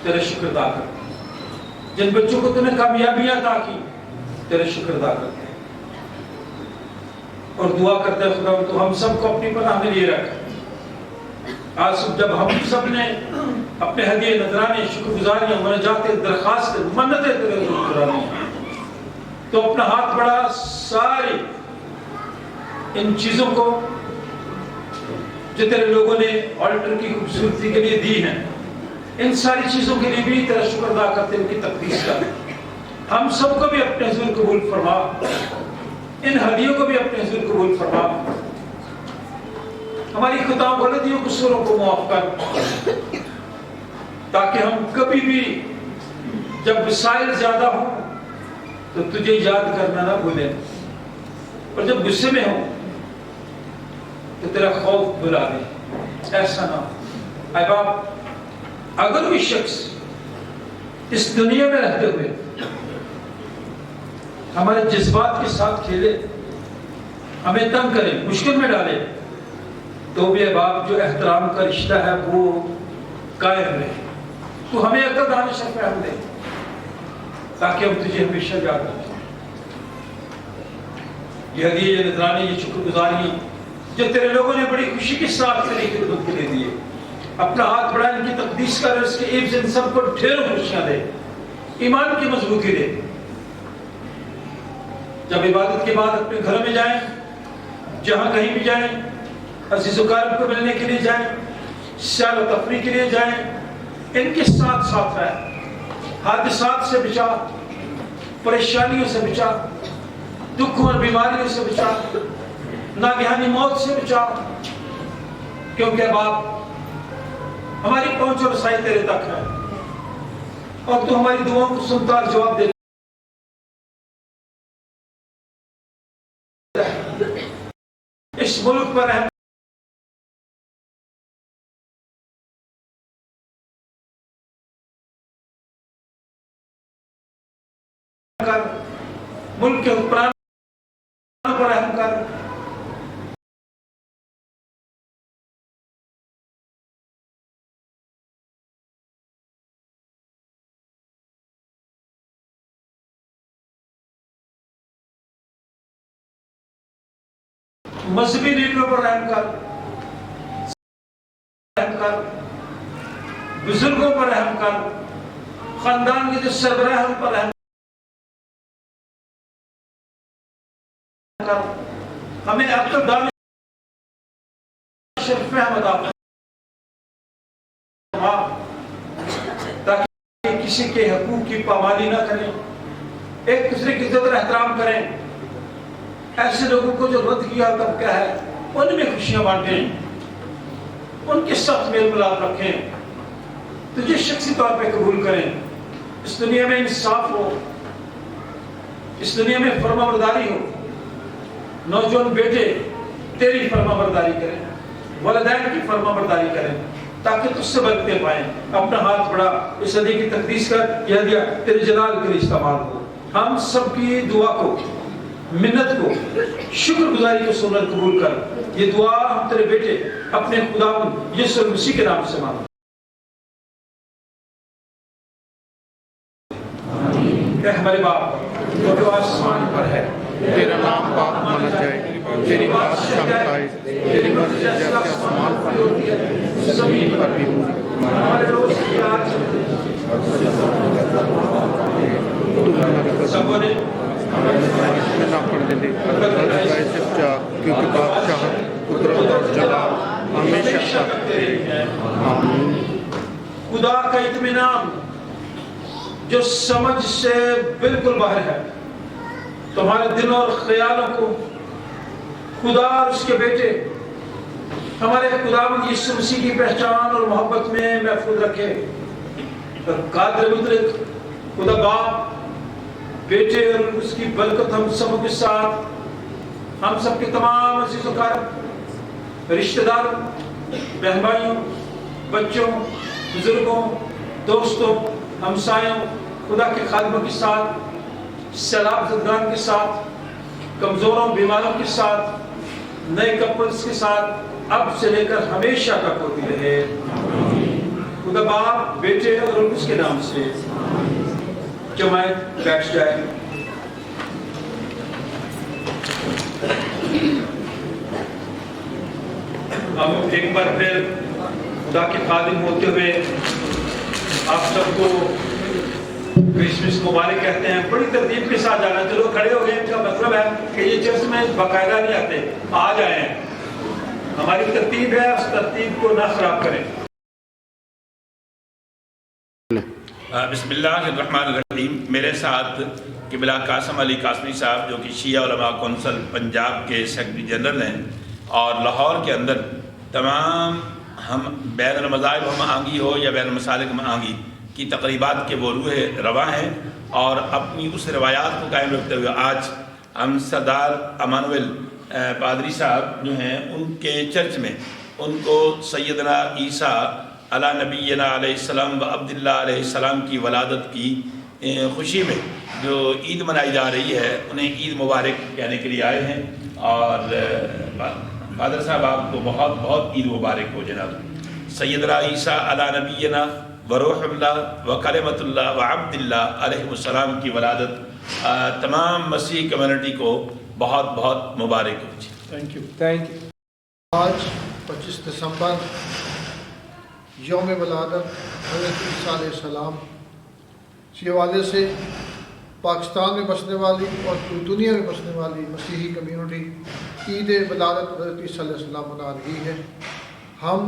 تیرا شکر ادا کرتے ہیں۔ جن بچوں کو تو نے کامیابیاں عطا کی، تیرا شکر ادا کرتے ہیں۔ اور دعا کرتے ہیں خدا تو ہم سب کو اپنی پناہ میں لیے رکھ۔ آج جب ہم سب نے اپنے ہدیے نذرانے شکر گزاریاں مناجاتیں درخواستیں منتیں تیرے حضور کرانی ہیں، تو اپنا ہاتھ بڑھا ساری ان چیزوں کو جو تیرے لوگوں نے آلٹر کی خوبصورتی کے لیے دی ہیں، ان ساری چیزوں کے لیے بھی تیرا شکر ادا کرتے ان کی تقدیس کر۔ ہم سب کو بھی اپنے حضور قبول فرما، ان ہدیوں کو بھی اپنے حضور قبول فرما، ہماری خطاؤں غلطیوں قصوروں کو معاف کر، تاکہ ہم کبھی بھی جب وسائل زیادہ ہوں تو تجھے یاد کرنا نہ بھولیں، اور جب غصے میں ہوں تو تیرا خوف بھلا دیں۔ ایسا نہ ہو اے باپ، اگر کوئی شخص اس دنیا میں رہتے ہوئے ہمارے جذبات کے ساتھ کھیلے، ہمیں تنگ کرے، مشکل میں ڈالے، تو بھی اے باپ جو احترام کا رشتہ ہے وہ قائم رہے۔ تو ہمیں عقل دانش فہم دے تاکہ ہم تجھے ہمیشہ یاد رکھیں۔ یہ ہدیے، یہ نذرانے، یہ شکر گزاریاں جو تیرے لوگوں نے بڑی خوشی کے ساتھ تیری خدمت کے لیے دیے، اپنا ہاتھ بڑھا ان کی تقدیس کر، اس کے عیب سے ان سب کو ڈھیروں خوشیاں دے، ایمان کی مضبوطی دے۔ جب عبادت کے بعد اپنے گھروں میں جائیں، جہاں کہیں بھی جائیں، عزیز و اقارب کو ملنے کے لیے جائیں، سیر و تفریح کے لیے جائیں، ان کے ساتھ ساتھ رہیں، حادثات سے بچا، پریشانیوں سے بچا، دکھوں اور بیماریوں سے بچا، ناگہانی موت سے بچا، کیونکہ اب آپ ہماری پہنچ اور رسائی تیرے تک ہے، اور تو ہماری دعاؤں کو سنتا اور جواب دیتا ہے۔ اس ملک پر رحم کر، ملک کے حکمرانوں پر رحم کر، مذہبی لیڈروں پر رحم کر، بزرگوں پر رحم کر، خاندان کے جو سربراہ ہیں ان پر رحم کر، ہمیں عقل دانش فہم عطا فرما، تاکہ کسی کے حقوق کی پامالی نہ کریں، ایک دوسرے کی عزت اور احترام کریں، ایسے لوگوں کو جو رد کیا طبقہ ہے ان میں خوشیاں بانٹیں، ان کے ساتھ میل ملاپ رکھیں، تجھے شخصی طور پہ قبول کریں۔ اس دنیا میں انصاف ہو، اس دنیا میں فرما برداری ہو، نوجوان بیٹے تیری فرما برداری کریں، والدین کی فرما برداری کریں، تاکہ تجھ سے برکتیں پائیں۔ اپنا ہاتھ بڑھا، اس ہدیے کی تقدیس کر، یہ ہدیہ تیرے جلال کے لیے استعمال ہو۔ ہم سب کی دعا کو، منت کو، شکر گزاری کو سنت قبول کر۔ یہ دعا ہم تیرے بیٹے اپنے خداوند یسوع مسیح کے نام سے مانگتے ہیں۔ اے ہمارے باپ جو آسمان پر ہے، تیرا نام پاک مانا جائے، तेरी बादशाह तेरी मर्जी जैसे आसमान पर होती है जमीन पर भी होती है। हमारे रोज की आज सबों ने ना पढ़ने दे सच्चा, क्योंकि बादशाह कुदरत और जलाल हमेशा तेरे हैं। आमीन। खुदा का इत्मीनान जो समझ से बिल्कुल बाहर है, तुम्हारे दिल और ख्यालों को खुदा और उसके बेटे हमारे खुदावंद यीशु मसीह की पहचान और मोहब्बत में महफूज रखे। और कादिर मुतलक खुदा बाप, बेटे और उसकी बरकत हम सबों के साथ, हम सबके तमाम अजीजों का, रिश्तेदारों, बहन भाइयों, बच्चों, बुजुर्गों, दोस्तों, हमसायों, खुदा के खादमों के साथ, सैलाब ज़दगान के साथ, कमज़ोरों बीमारों के साथ, नए कपल्स के साथ अब से लेकर हमेशा तक होती रहे। खुदा बाप, बेटे और उसके नाम से जमात बैठ जाए। हम एक बार फिर खुदा के खादिम होते हुए आप सबको क्रिसमस मुबारक कहते हैं। बड़ी तरतीब के साथ जाना, जो लोग खड़े हो गए इनका मतलब है कि ये चर्च में बाकायदा नहीं आते, आ जाए। हमारी तरतीब है, उस तरतीब को ना खराब करें। बिस्मिल्लाहिर्रहमानिर्रहीम। मेरे साथ क़िबला कासिम अली कासमी साहब, जो कि शिया उलमा कौंसिल पंजाब के सेक्रेटरी जनरल हैं, और लाहौर के अंदर तमाम हम बैन मज़ाहिब हम आंगी हो या बैन मसालिक आंगी की तकरीबात के वो रूह रवा हैं, और अपनी उस रवायात को कायम रखते हुए आज हम सरदार अमानुएल पादरी साहब जो हैं उनके चर्च में उनको सैयदना ईसा अला नबीना अलैहिस्सलाम व अब्दुल्लाह अलैहिस्सलाम की वलादत की खुशी में जो ईद मनाई जा रही है, उन्हें ईद मुबारक कहने के लिए आए हैं। और फादर साहब आपको बहुत बहुत ईद मुबारक हो जनाब। सैयदना ईसा अला नबीना व रूहुल्लाह व कलिमतुल्लाह व अब्दुल्लाह अलैहिस्सलाम की वलादत तमाम मसीह कम्युनिटी को बहुत बहुत मुबारक हो। Thank you. आज 25 दिसंबर यौम वलादत हज़रत ईसा अलैहिस्सलाम, इसी हवाले से पाकिस्तान में बसने वाली और पूरी दुनिया में बसने वाली मसीही कम्युनिटी ईद वलादत हज़रत ईसा अलैहिस्सलाम मना रही है। हम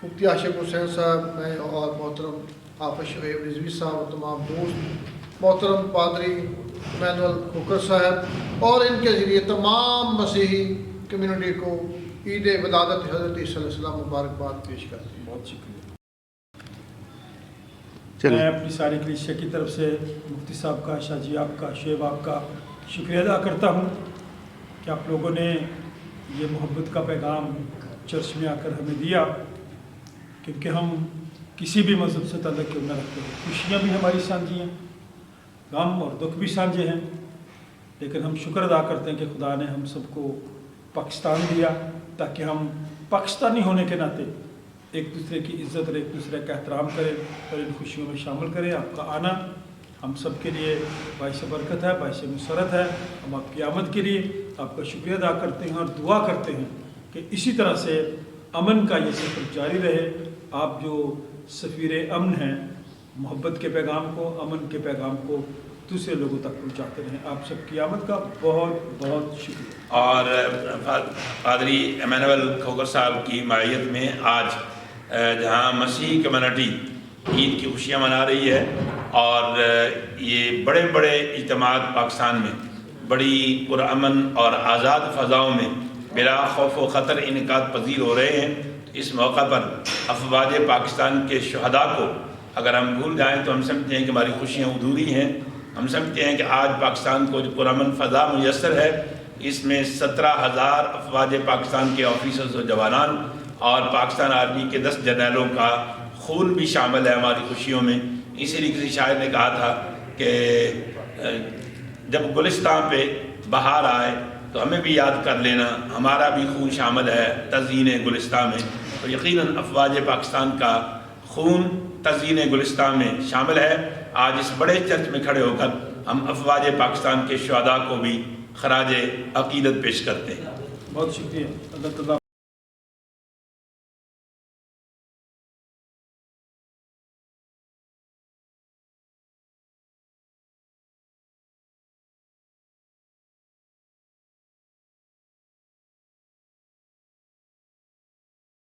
मुफ्ती आशिक हुसैन साहब, मैं और मोहतरम हाफ़िज़ शुएब रिज़वी साहब और तमाम दोस्त, मोहतरम पादरी मैनुअल खुकर साहब और इनके ज़रिए तमाम मसीही कम्युनिटी को ईद वलादत हज़रत ईसा अलैहिस्सलाम मुबारकबाद पेश करते हैं। बहुत शुक्रिया। मैं अपनी सारी कलीसिया की तरफ से मुफ्ती साहब का, शाहजी आपका, शुएब आपका शुक्रिया अदा करता हूँ कि आप लोगों ने ये मोहब्बत का पैगाम चर्च में आकर हमें दिया, क्योंकि हम किसी भी मज़हब से ताल्लुक़ क्यों न रखते हैं, खुशियाँ भी हमारी साझी हैं, गम और दुख भी साझे हैं, लेकिन हम शुक्र अदा करते हैं कि खुदा ने हम सबको पाकिस्तान दिया ताकि हम पाकिस्तानी होने के नाते एक दूसरे की इज़्ज़त और एक दूसरे का एहतराम करें और इन खुशियों में शामिल करें। आपका आना हम सब के लिए बाइस बरकत है, बाइस मुसरत है। हम आपकी आमद के लिए आपका शुक्रिया अदा करते हैं और दुआ करते हैं कि इसी तरह से अमन का ये सफ़र जारी रहे। आप जो सफ़ीर अमन हैं, मोहब्बत के पैगाम को, अमन के पैगाम को दूसरे लोगों तक पहुँचाते रहें। आप सबकी आमद का बहुत बहुत शुक्रिया। और पादरी एमानुएल खोकर साहब की मायत में आज जहाँ मसीही कम्युनिटी ईद की खुशियाँ मना रही है, और ये बड़े बड़े इज्तिमात पाकिस्तान में बड़ी पुरअमन और आज़ाद फ़ज़ाओं में बिला खौफ व ख़तर इनकाद पजीर हो रहे हैं। इस मौका पर अफवाज पाकिस्तान के शुहदा को अगर हम भूल जाएँ तो हम समझते हैं कि हमारी खुशियाँ अधूरी हैं। हम समझते हैं कि आज पाकिस्तान को जो पुरअमन फ़ज़ा मुयस्सर है, इसमें 17,000 अफवाज पाकिस्तान के ऑफिसर्स और जवानान और पाकिस्तान आर्मी के 10 जर्नलों का खून भी शामिल है हमारी खुशियों में। इसीलिए किसी शायर ने कहा था कि जब गुलिस्तान पे बहार आए तो हमें भी याद कर लेना, हमारा भी खून शामिल है तज़यीन गुलिस्तान में। तो यकीनन अफवाज पाकिस्तान का खून तज़यीन गुलिस्तान में शामिल है। आज इस बड़े चर्च में खड़े होकर हम अफवाज पाकिस्तान के शुहदा को भी खराज अकीदत पेश करते हैं। बहुत शुक्रिया, अल्लाह ताला